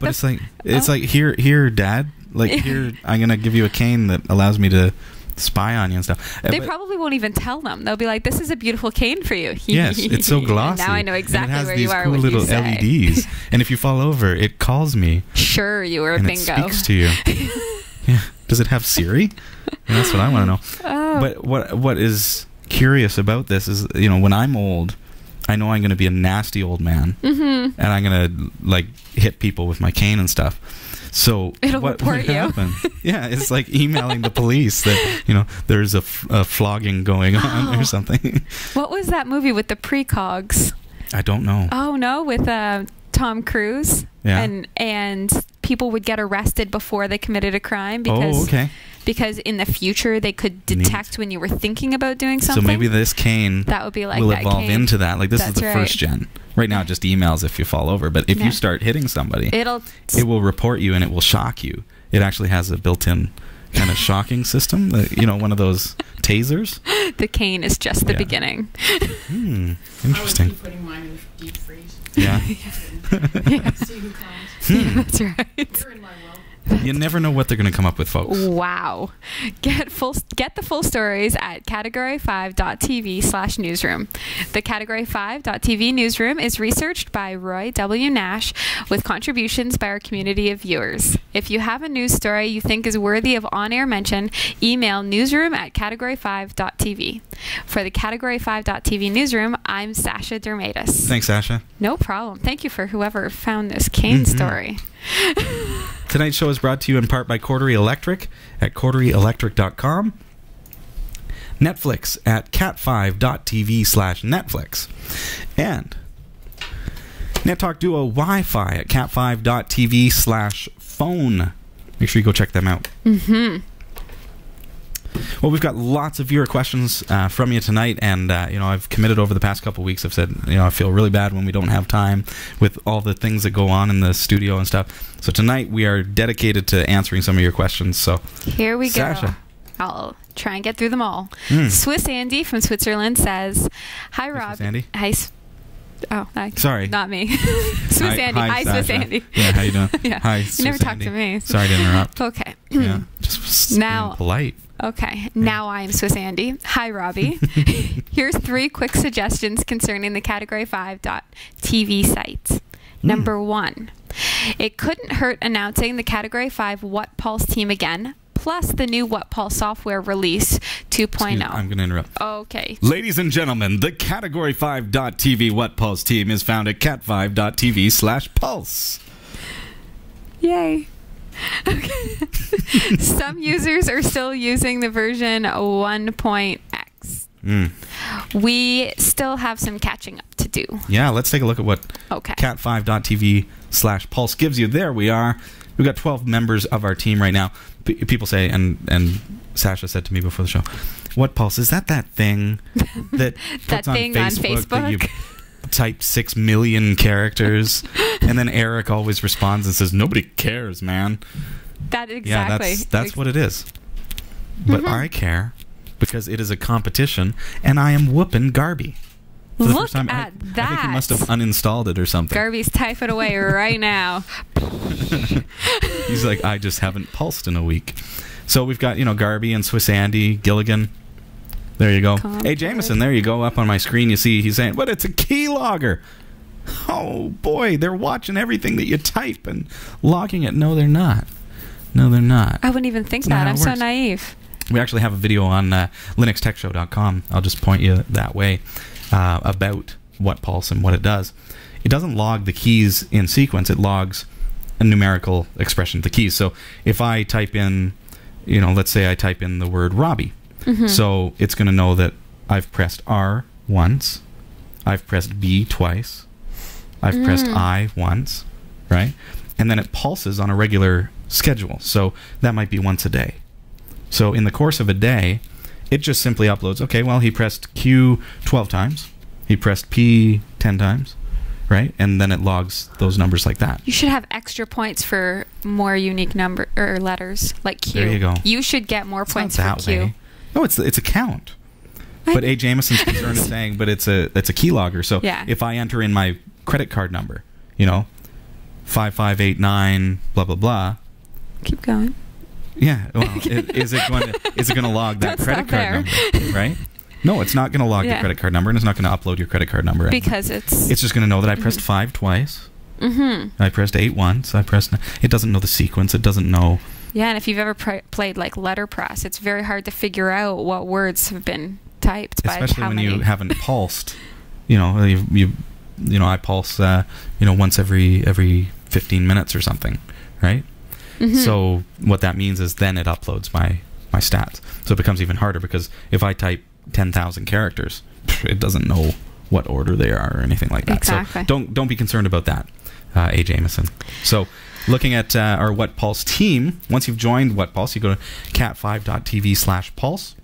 it's like here, Dad. Like here, I'm gonna give you a cane that allows me to spy on you and stuff. They But- probably won't even tell them. They'll be like, "This is a beautiful cane for you." Yes, it's so glossy. Now I know exactly and it has where these you are. cool What little you say. LEDs, and if you fall over, it calls me Sure, you were and bingo. it speaks to you. Yeah. Does it have Siri? And that's what I want to know. Oh. But what is curious about this is, you know, when I'm old, I know I'm going to be a nasty old man, and I'm going to like hit people with my cane and stuff. So It'll what report would you. happen? Yeah, it's like emailing the police that, you know, there's a flogging going on or something. What was that movie with the precogs? I don't know. Oh no, with Tom Cruise. Yeah. And people would get arrested before they committed a crime because okay. because in the future they could detect when you were thinking about doing something. So maybe this cane that would be like will that evolve cane. into that. Like this is That's the right. first gen. Right now it just emails if you fall over, but if Yeah. you start hitting somebody, It will report you and it will shock you. It actually has a built-in kind of shocking system, you know, one of those tasers. the cane is just the Yeah. beginning. Interesting. I would keep putting mine in deep freeze. Yeah. See who comes. Yeah, that's right. You're in my world. You never know what they're going to come up with, folks. Wow. Get the full stories at category5.tv/newsroom. The category5.tv newsroom is researched by Roy W. Nash with contributions by our community of viewers. If you have a news story you think is worthy of on-air mention, email newsroom@category5.tv. For the category5.tv newsroom, I'm Sasha Dermatis. Thanks, Sasha. No problem. Thank you for whoever found this cane story. Tonight's show is brought to you in part by Cordery Electric at corderyelectric.com. Netflix at cat5.tv/Netflix. And NetTalk Duo Wi-Fi at cat5.tv/phone. Make sure you go check them out. Well, we've got lots of viewer questions from you tonight, and you know, I've committed over the past couple of weeks. I've said, you know, I feel really bad when we don't have time with all the things that go on in the studio and stuff. So tonight we are dedicated to answering some of your questions. So Here we go. Sasha. I'll try and get through them all. Mm. Swiss Andy from Switzerland says, "Hi, Rob." Swiss Andy? Hi. Sorry. Not me. Swiss Andy. Hi, Swiss Sasha. Andy. Yeah, how you doing? Yeah. Hi, You Swiss never talk Andy. to me. Sorry to interrupt. Okay. Yeah, just Now- being polite. Okay, now I am Swiss Andy. Hi, Robbie. Here's 3 quick suggestions concerning the Category5.tv site. Number 1, it couldn't hurt announcing the Category 5 What Pulse team again, plus the new What Pulse software release 2.0. I'm going to interrupt. Okay. Ladies and gentlemen, the Category5.tv What Pulse team is found at cat5.tv/pulse. Yay. Some users are still using the version 1.x. We still have some catching up to do. Yeah, let's take a look at what cat5.tv/pulse gives you. There we are. We've got 12 members of our team right now. People say, and Sasha said to me before the show, what Pulse? Is that thing that puts on Facebook that you type 6 million characters? And then Eric always responds and says, nobody cares, man. Exactly. Yeah, that's what it is. But I care because it is a competition, and I am whooping Garby. For the first time, at that. I think he must have uninstalled it or something. Garby's typing away right now. He's like, I just haven't pulsed in a week. So we've got, Garby and Swiss Andy, Gilligan. There you go. Hey, Jameson, there you go. Up on my screen, you see he's saying, but it's a keylogger. Oh, boy, they're watching everything that you type and logging it. No, they're not. No, they're not. I wouldn't even think that. I'm so naive. We actually have a video on linuxtechshow.com. I'll just point you that way about what Pulse and what it does. It doesn't log the keys in sequence. It logs a numerical expression of the keys. So if I type in, let's say I type in the word Robbie. So it's going to know that I've pressed R once, I've pressed B twice, I've pressed I once, right? And then it pulses on a regular schedule. So that might be once a day. So in the course of a day, it just simply uploads, okay, well, he pressed Q 12 times, he pressed P 10 times, right? And then it logs those numbers like that. You should have extra points for more unique number or letters, like Q. There you go. You should get more points for Q. Way. No, it's a count. But A. Jameson's concern is saying, but it's a keylogger. So if I enter in my credit card number, 5589 blah blah blah. Keep going. Yeah. Well, is it going to log that credit card number? Right? No, it's not going to log the credit card number, and it's not going to upload your credit card number because it's just going to know that I pressed 5 twice. I pressed 8 once. It doesn't know the sequence. It doesn't know. Yeah, and if you've ever played like letterpress, it's very hard to figure out what words have been typed especially by how many. When you haven't pulsed. I pulse once every 15 minutes or something, right? So what that means is then it uploads my stats. So it becomes even harder because if I type 10,000 characters, it doesn't know what order they are or anything like that. Exactly. So don't be concerned about that, A. Jameson. So looking at our What Pulse team, once you've joined What Pulse, you go to cat5.tv/pulse,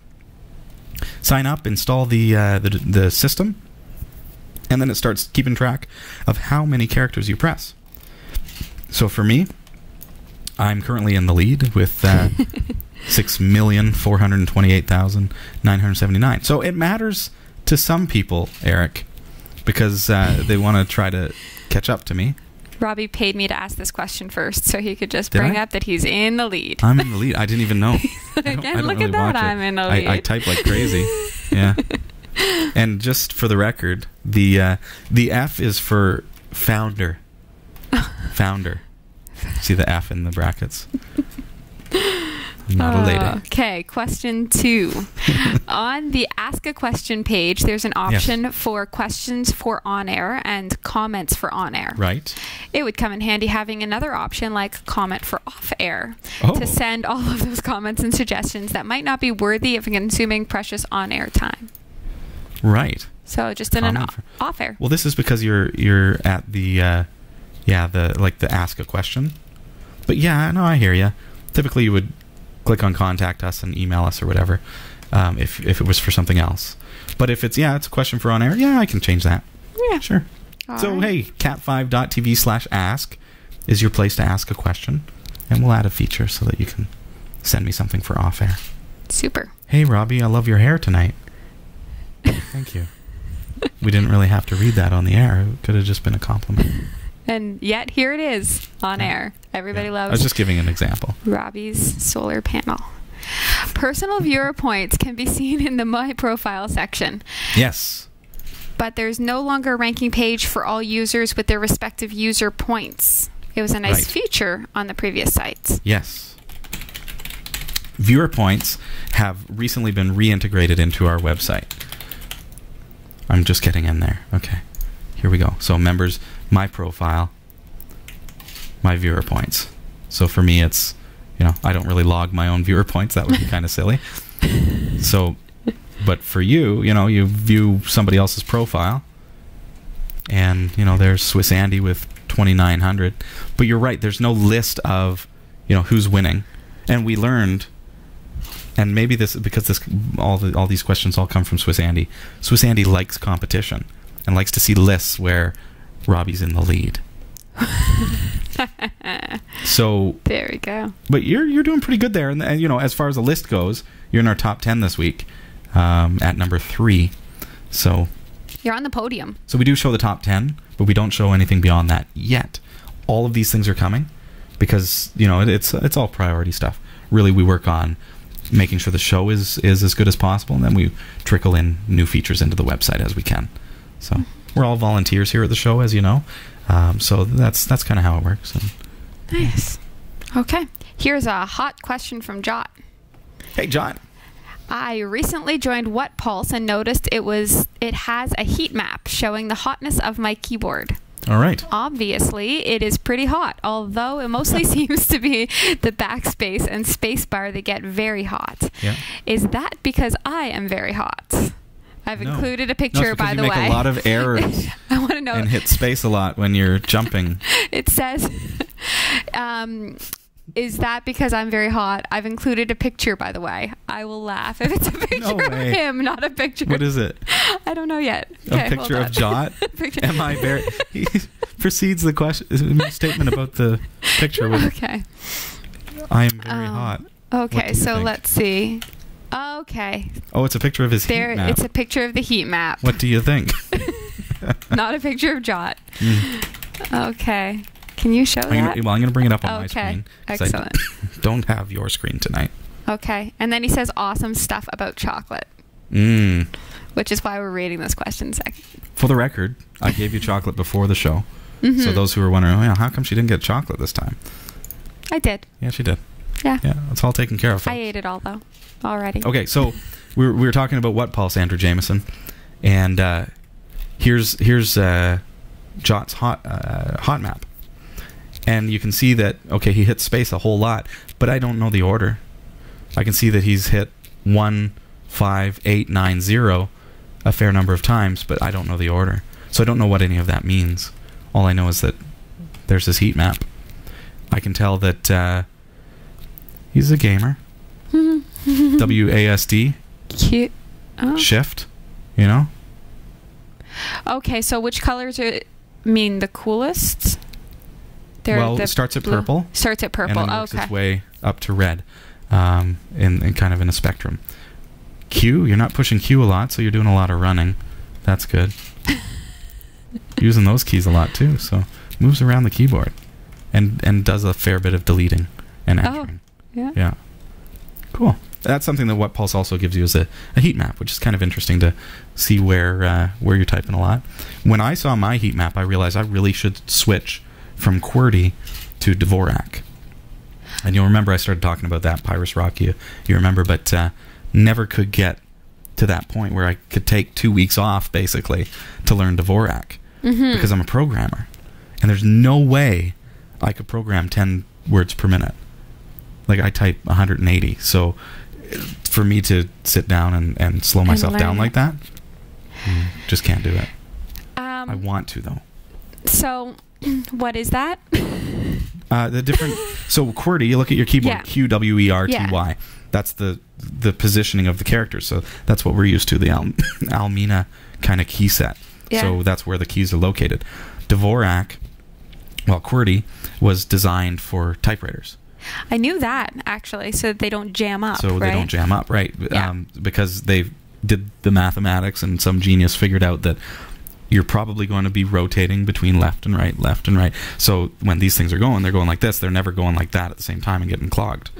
sign up, install the system, and then it starts keeping track of how many characters you press. So for me, I'm currently in the lead with 6,428,979. So it matters to some people, Eric, because they want to try to catch up to me. Robbie paid me to ask this question first, so he could just bring up that he's in the lead. I'm in the lead. I didn't even know. Look at that, I'm in the lead. I type like crazy. Yeah. And just for the record, the F is for founder. Founder. See the F in the brackets. I'm not a lady. Okay, question 2. On the Ask a Question page, there's an option for questions for on-air and comments for on-air. Right. It would come in handy having another option like comment for off-air to send all of those comments and suggestions that might not be worthy of consuming precious on-air time. Right. So just in an off-air. Well, this is because you're at the ask a question. But yeah, no, I hear you. Typically, you would click on contact us and email us or whatever if it was for something else. But if it's a question for on air, I can change that. Yeah. Sure. Hey, cat5.tv/ask is your place to ask a question, and we'll add a feature so that you can send me something for off air. Super. Hey, Robbie, I love your hair tonight. Thank you. We didn't really have to read that on the air. It could have just been a compliment. And yet, here it is on air. Everybody loves. I was just giving an example. Robbie's solar panel. Personal viewer points can be seen in the My Profile section. Yes. But there's no longer a ranking page for all users with their respective user points. It was a nice feature on the previous sites. Yes. Viewer points have recently been reintegrated into our website. I'm just getting in there. Okay. Here we go. So members, my profile, my viewer points. So for me, it's, I don't really log my own viewer points. That would be kind of silly. So, but for you, you view somebody else's profile, and there's Swiss Andy with 2,900. But you're right. There's no list of who's winning, and we learned. And maybe because all these questions all come from Swiss Andy. Swiss Andy likes competition and likes to see lists where Robbie's in the lead. So there we go. But you're doing pretty good there, and as far as the list goes, you're in our top 10 this week, at number 3. So you're on the podium. So we do show the top 10, but we don't show anything beyond that yet. All of these things are coming because it's all priority stuff. Really, we work on making sure the show is as good as possible, and then we trickle in new features into the website as we can. So we're all volunteers here at the show, as you know. So that's kind of how it works. Nice. Okay. Here's a hot question from Jot. Hey, Jot. I recently joined What Pulse and noticed it has a heat map showing the hotness of my keyboard. All right. Obviously, it is pretty hot, although it mostly seems to be the backspace and spacebar that get very hot. Yeah. Is that because I am very hot? I've included a picture, by the way. You make a lot of errors. I want to know. And hit space a lot when you're jumping. It says, is that because I'm very hot? I've included a picture, by the way. I will laugh if it's a picture of him, not a picture. What is it? I don't know yet. A picture of Jot? Am I very... He precedes the question, statement about the picture with... Okay. I am very hot. Okay, so let's see. Okay. Oh, it's a picture of his heat map. It's a picture of the heat map. What do you think? Not a picture of Jot. Okay. Can you show that? I'm going to bring it up on my screen. Excellent. I don't have your screen tonight. Okay. And then he says awesome stuff about chocolate. Which is why we're reading this question second. For the record, I gave you chocolate before the show. So those who were wondering, how come she didn't get chocolate this time? I did. Yeah, she did. Yeah. Yeah, it's all taken care of, folks. I ate it all, though, already. Okay, so we were talking about What Pulse, Andrew Jameson. And here's Jot's hot map. And you can see that, he hit space a whole lot, but I don't know the order. I can see that he's hit 1, 5, 8, 9, 0 a fair number of times, but I don't know the order. So I don't know what any of that means. All I know is that there's this heat map. I can tell that he's a gamer. WASD. Cute. Oh. Shift, Okay, so which colors mean the coolest? It starts at purple. Starts at purple. And then works its way up to red, in kind of in a spectrum. Q, you're not pushing Q a lot, so you're doing a lot of running. That's good. Using those keys a lot too, so moves around the keyboard, and does a fair bit of deleting and entering. Yeah. Yeah. Cool. That's something that What Pulse also gives you is a heat map, which is kind of interesting to see where you're typing a lot. When I saw my heat map, I realized I really should switch from QWERTY to Dvorak. And you'll remember I started talking about that, Pyrus Rock, you remember, but never could get to that point where I could take 2 weeks off, basically, to learn Dvorak, because I'm a programmer. And there's no way I could program 10 words per minute. Like, I type 180, so for me to sit down and slow myself down like that, just can't do it. I want to, though. So, what is that? The different... So, QWERTY, you look at your keyboard, QWERTY. Yeah. That's the positioning of the characters. So, that's what we're used to, the Almina kind of key set. Yeah. So, that's where the keys are located. Dvorak, QWERTY was designed for typewriters. I knew that, actually, so that they don't jam up, So they don't jam up, right? Yeah. Because they did the mathematics, and some genius figured out that you're probably going to be rotating between left and right. So when these things are going, they're going like this. They're never going like that at the same time and getting clogged.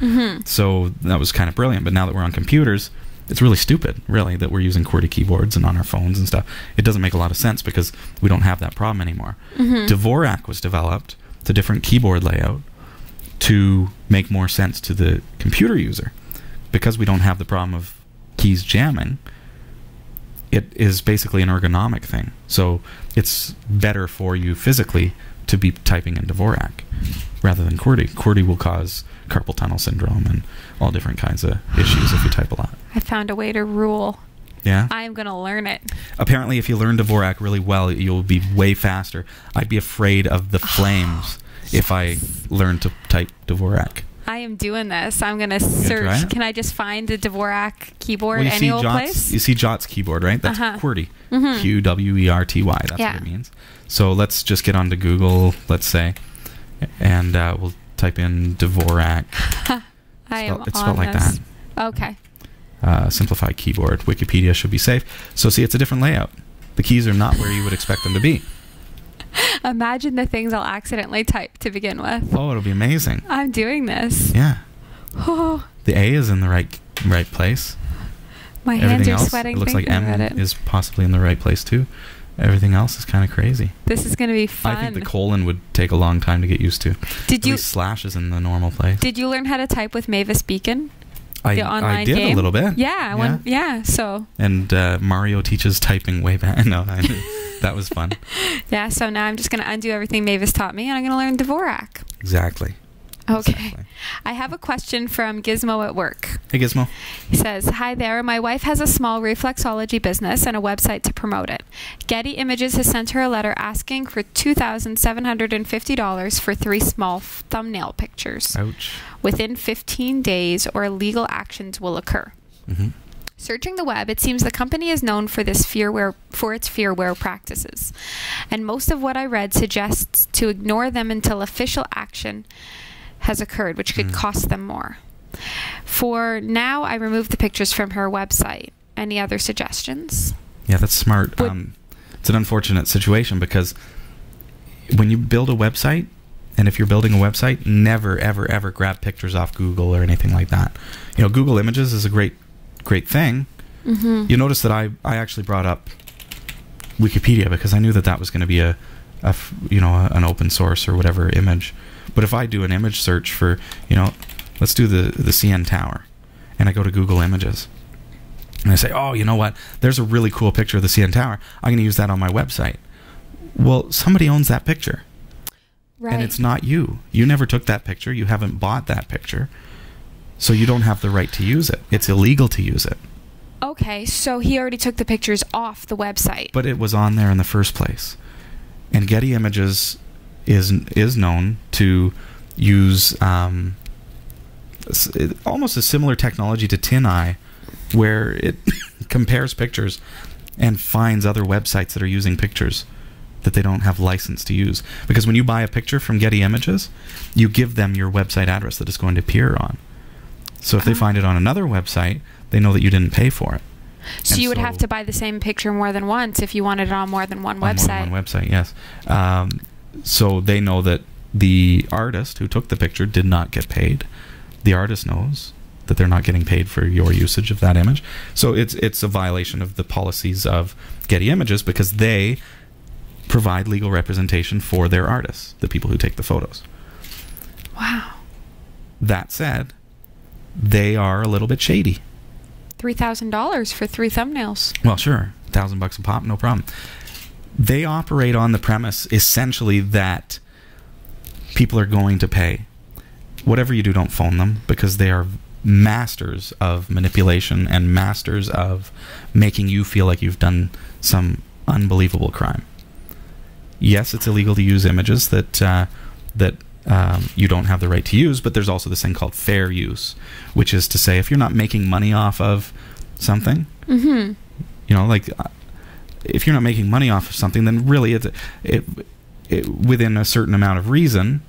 So that was kind of brilliant. But now that we're on computers, it's really stupid, really, that we're using QWERTY keyboards and on our phones and stuff. It doesn't make a lot of sense because we don't have that problem anymore. Dvorak was developed, it's a different keyboard layout, to make more sense to the computer user. Because we don't have the problem of keys jamming, it is basically an ergonomic thing. So it's better for you physically to be typing in Dvorak rather than QWERTY. QWERTY will cause carpal tunnel syndrome and all different kinds of issues if you type a lot. I found a way to rule. Yeah? I'm going to learn it. Apparently, if you learn Dvorak really well, you'll be way faster. I'd be afraid of the flames if I learned to type Dvorak. I am doing this. I'm going to try search. it? Can I just find the Dvorak keyboard Well, you any see old Jot's, place? You see Jot's keyboard, right? That's QWERTY. Mhm. QWERTY. That's Yeah. what it means. So let's just get onto Google, let's say, and we'll type in Dvorak. I am It's on spelled like this. Okay. Simplified keyboard. Wikipedia should be safe. So see, it's a different layout. The keys are not where you would expect them to be. Imagine the things I'll accidentally type to begin with. Oh, it'll be amazing. I'm doing this. Yeah. Oh, The A is in the right place. my hands Everything are else, sweating it looks like thinking M about it. is possibly in the right place too. Everything else is kind of crazy. This is going to be fun. I think the colon would take a long time to get used to. Did At you least slash is in the normal place. did you learn how to type with Mavis Beacon? I online did game? a little bit. Yeah. So And Mario teaches typing way back. No, that was fun. yeah. So now I'm just going to undo everything Mavis taught me, and I'm going to learn Dvorak. Exactly. Okay. Exactly. I have a question from Gizmo at work. Hey, Gizmo. He says, "Hi there. My wife has a small reflexology business and a website to promote it. Getty Images has sent her a letter asking for $2,750 for 3 small thumbnail pictures. Ouch. Within 15 days, or legal actions will occur. Mm-hmm. Searching the web, it seems the company is known for its fearware practices, and most of what I read suggests to ignore them until official action has occurred, which could cost them more. For now, I removed the pictures from her website. Any other suggestions?" Yeah, that's smart. Would- It's an unfortunate situation because when you build a website, and if you're building a website, never, ever, ever grab pictures off Google or anything like that. You know, Google Images is a great thing. Mm-hmm. You notice that I actually brought up Wikipedia because I knew that was going to be an open source or whatever image. But if I do an image search for, let's do the CN Tower, and I go to Google Images, and I say, oh, you know what? There's a really cool picture of the CN Tower. I'm going to use that on my website. Well, somebody owns that picture. Right. And it's not you. You never took that picture. You haven't bought that picture. So you don't have the right to use it. It's illegal to use it. Okay, so he already took the pictures off the website. But it was on there in the first place. And Getty Images is known to use almost a similar technology to TinEye, where it compares pictures and finds other websites that are using pictures that they don't have license to use. Because when you buy a picture from Getty Images, you give them your website address that it's going to appear on. So if they find it on another website, they know that you didn't pay for it. So And you would have to buy the same picture more than once if you wanted it on more than one website. On more than one website, yes. So they know that the artist who took the picture did not get paid. The artist knows that they're not getting paid for your usage of that image. So it's a violation of the policies of Getty Images because they provide legal representation for their artists, the people who take the photos. Wow. That said, they are a little bit shady. $3,000 for 3 thumbnails. Well, sure. $1,000 a pop, no problem. They operate on the premise, essentially, that people are going to pay. Whatever you do, don't phone them, because they are masters of manipulation and masters of making you feel like you've done some unbelievable crime. Yes, it's illegal to use images that you don't have the right to use, but there's also this thing called fair use, which is to say if you're not making money off of something, if you're not making money off of something, then really it within a certain amount of reason,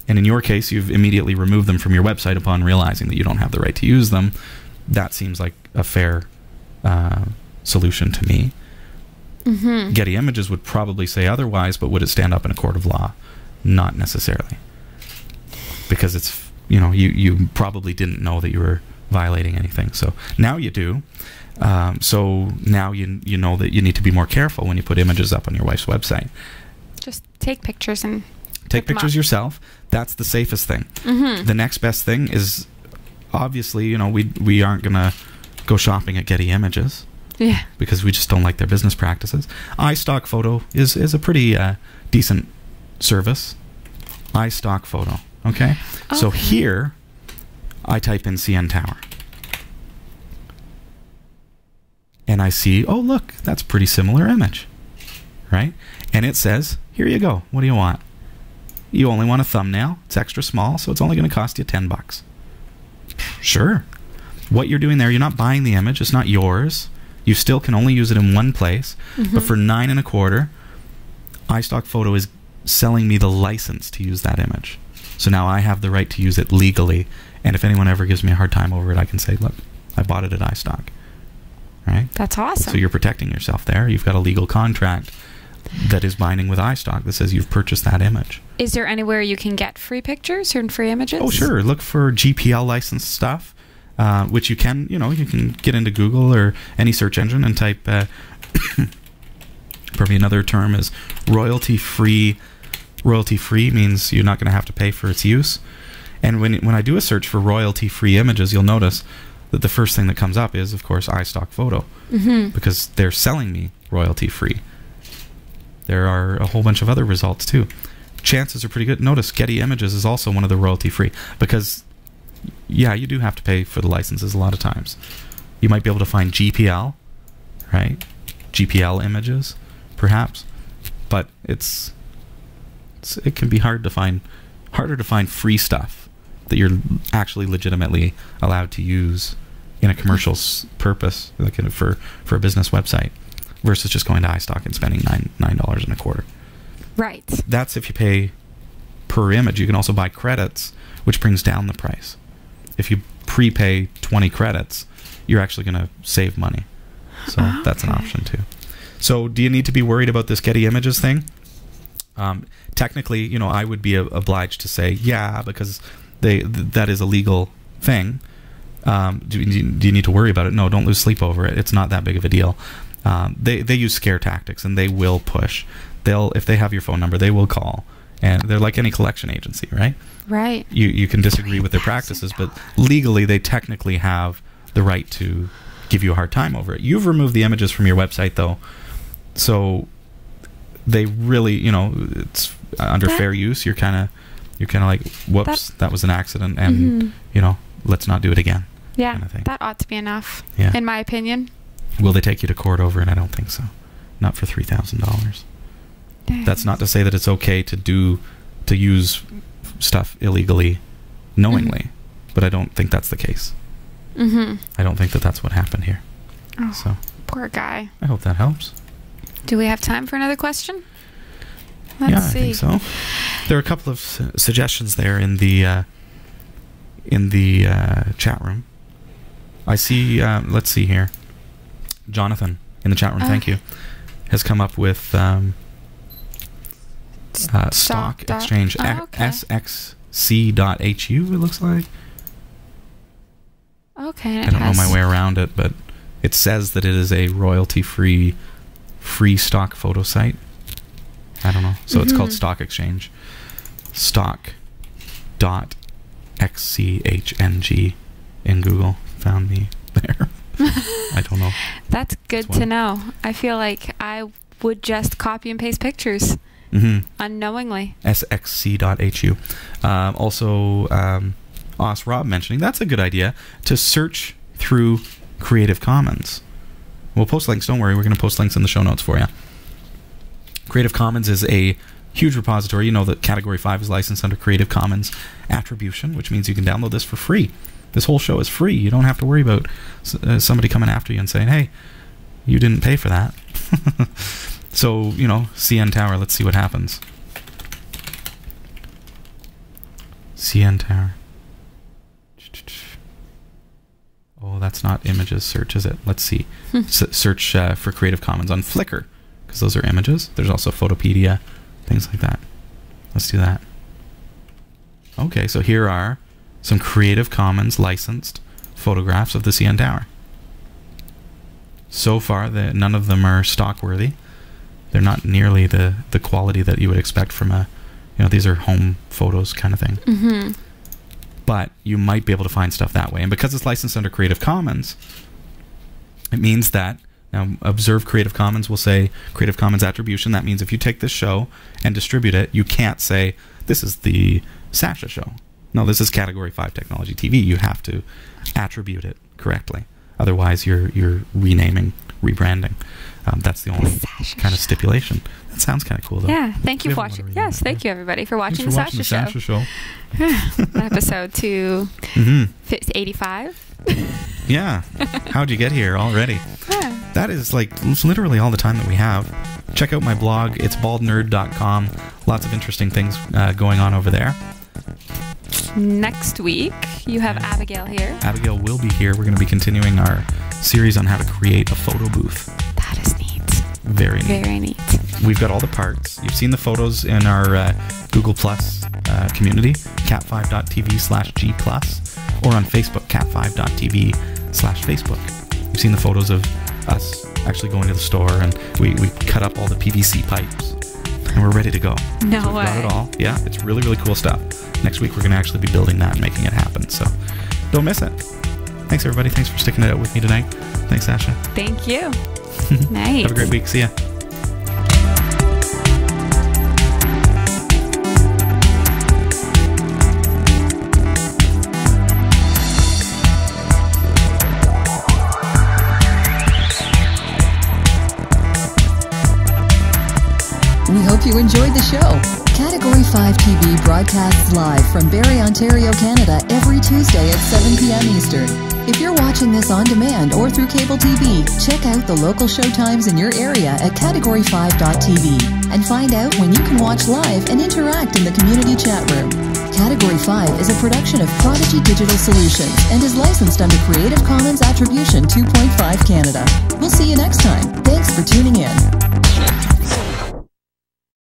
and in your case you've immediately removed them from your website upon realizing that you don't have the right to use them, that seems like a fair solution to me. Mm-hmm. Getty Images would probably say otherwise, but would it stand up in a court of law? Not necessarily. Because it's, you probably didn't know that you were violating anything. So now you do. So now you know that you need to be more careful when you put images up on your wife's website. Just take pictures and Take put them pictures up. yourself. That's the safest thing. Mm-hmm. The next best thing is, obviously, we aren't going to go shopping at Getty Images. Yeah. Because we just don't like their business practices. iStock Photo is a pretty decent service, iStock Photo. Okay? So Okay. here, I type in CN Tower. And I see, oh, look, that's a pretty similar image. Right? And it says, here you go. What do you want? You only want a thumbnail. It's extra small, so it's only going to cost you $10. Sure. What you're doing there, you're not buying the image. It's not yours. You still can only use it in one place. But for $9.25, iStock Photo is selling me the license to use that image. So now I have the right to use it legally. And if anyone ever gives me a hard time over it, I can say, look, I bought it at iStock. Right? That's awesome. So you're protecting yourself there. You've got a legal contract that is binding with iStock that says you've purchased that image. Is there anywhere you can get free pictures or free images? Oh, sure. Look for GPL licensed stuff, which you can get into Google or any search engine and type, probably another term is royalty free. Royalty free means you're not going to have to pay for its use. And when I do a search for royalty free images, you'll notice that the first thing that comes up is, of course, iStock Photo, because they're selling me royalty free. There are a whole bunch of other results too. Chances are pretty good. Notice Getty Images is also one of the royalty free, because yeah, you do have to pay for the licenses a lot of times. You might be able to find GPL, right? GPL images, perhaps, but it can be harder to find free stuff that you're actually legitimately allowed to use in a commercial purpose, like for a business website, versus just going to iStock and spending $9.25. Right. That's if you pay per image. You can also buy credits, which brings down the price. If you prepay 20 credits, you're actually going to save money. So that's an option too. So do you need to be worried about this Getty Images thing? Technically, I would be obliged to say yeah, because that is a legal thing. Do you need to worry about it? No, don't lose sleep over it. It's not that big of a deal. They use scare tactics, and they will push. If they have your phone number, they will call, and they're like any collection agency, right? Right. You can disagree with their practices, but legally they technically have the right to give you a hard time over it. You've removed the images from your website, though, so they really, it's under fair use. You're kind of like, whoops, that was an accident, and let's not do it again. Yeah, kind of thing. that ought to be enough, Yeah. in my opinion. Will they take you to court over it? I don't think so. Not for $3,000. That's not to say that it's okay to use stuff illegally, knowingly, but I don't think that's the case. I don't think that that's what happened here. Oh, so poor guy. I hope that helps. Do we have time for another question? I think so. There are a couple of suggestions there in the chat room. I see. Let's see here. Jonathan in the chat room, thank you, has come up with stock exchange sxc.hu. It looks like. Okay. I don't know my way around it, but it says that it is a royalty-free stock photo site. I don't know. So it's called Stock Exchange. Stock.xchng in Google found me there. I don't know. That's good to know. I feel like I would just copy and paste pictures unknowingly. sxc.hu. Also, Rob mentioning that's a good idea to search through Creative Commons. We'll post links. Don't worry. We're going to post links in the show notes for you. Creative Commons is a huge repository. You know that Category 5 is licensed under Creative Commons Attribution, which means you can download this for free. This whole show is free. You don't have to worry about somebody coming after you and saying, hey, you didn't pay for that. So, CN Tower, let's see what happens. CN Tower. Oh, that's not images search, is it? Let's see. Search for Creative Commons on Flickr, because those are images. There's also Photopedia, things like that. Let's do that. Okay, so here are some Creative Commons licensed photographs of the CN Tower. So far, none of them are stock worthy. They're not nearly the quality that you would expect from these are home photos kind of thing. But you might be able to find stuff that way. And because it's licensed under Creative Commons, it means that Now, observe Creative Commons will say Creative Commons attribution. That means if you take this show and distribute it, you can't say, this is the Sasha show. No, this is Category 5 Technology TV. You have to attribute it correctly. Otherwise, you're renaming, rebranding. That's the only kind of stipulation. That sounds kind of cool, though. Yeah, thank you for watching. Yes, thank you, everybody, for watching the Sasha show. Episode 285. Yeah. How'd you get here already? Yeah. That is like literally all the time that we have. Check out my blog. It's baldnerd.com. Lots of interesting things going on over there. Next week, you have Abigail here. Abigail will be here. We're going to be continuing our series on how to create a photo booth. That is neat. Very neat. Very neat. We've got all the parts. You've seen the photos in our Google Plus community, cat5.tv/G+, or on Facebook, cat5.tv/Facebook. You've seen the photos of us actually going to the store, and we cut up all the PVC pipes, and we're ready to go. No so way. Got it all. Yeah, it's really, really cool stuff. Next week, we're going to actually be building that and making it happen, so don't miss it. Thanks, everybody. Thanks for sticking it out with me tonight. Thanks, Sasha. Thank you. Nice. Have a great week. See ya. We hope you enjoyed the show. Category 5 TV broadcasts live from Barrie, Ontario, Canada every Tuesday at 7 p.m. Eastern. If you're watching this on demand or through cable TV, check out the local showtimes in your area at category5.tv and find out when you can watch live and interact in the community chat room. Category 5 is a production of Prodigy Digital Solutions and is licensed under Creative Commons Attribution 2.5 Canada. We'll see you next time. Thanks for tuning in.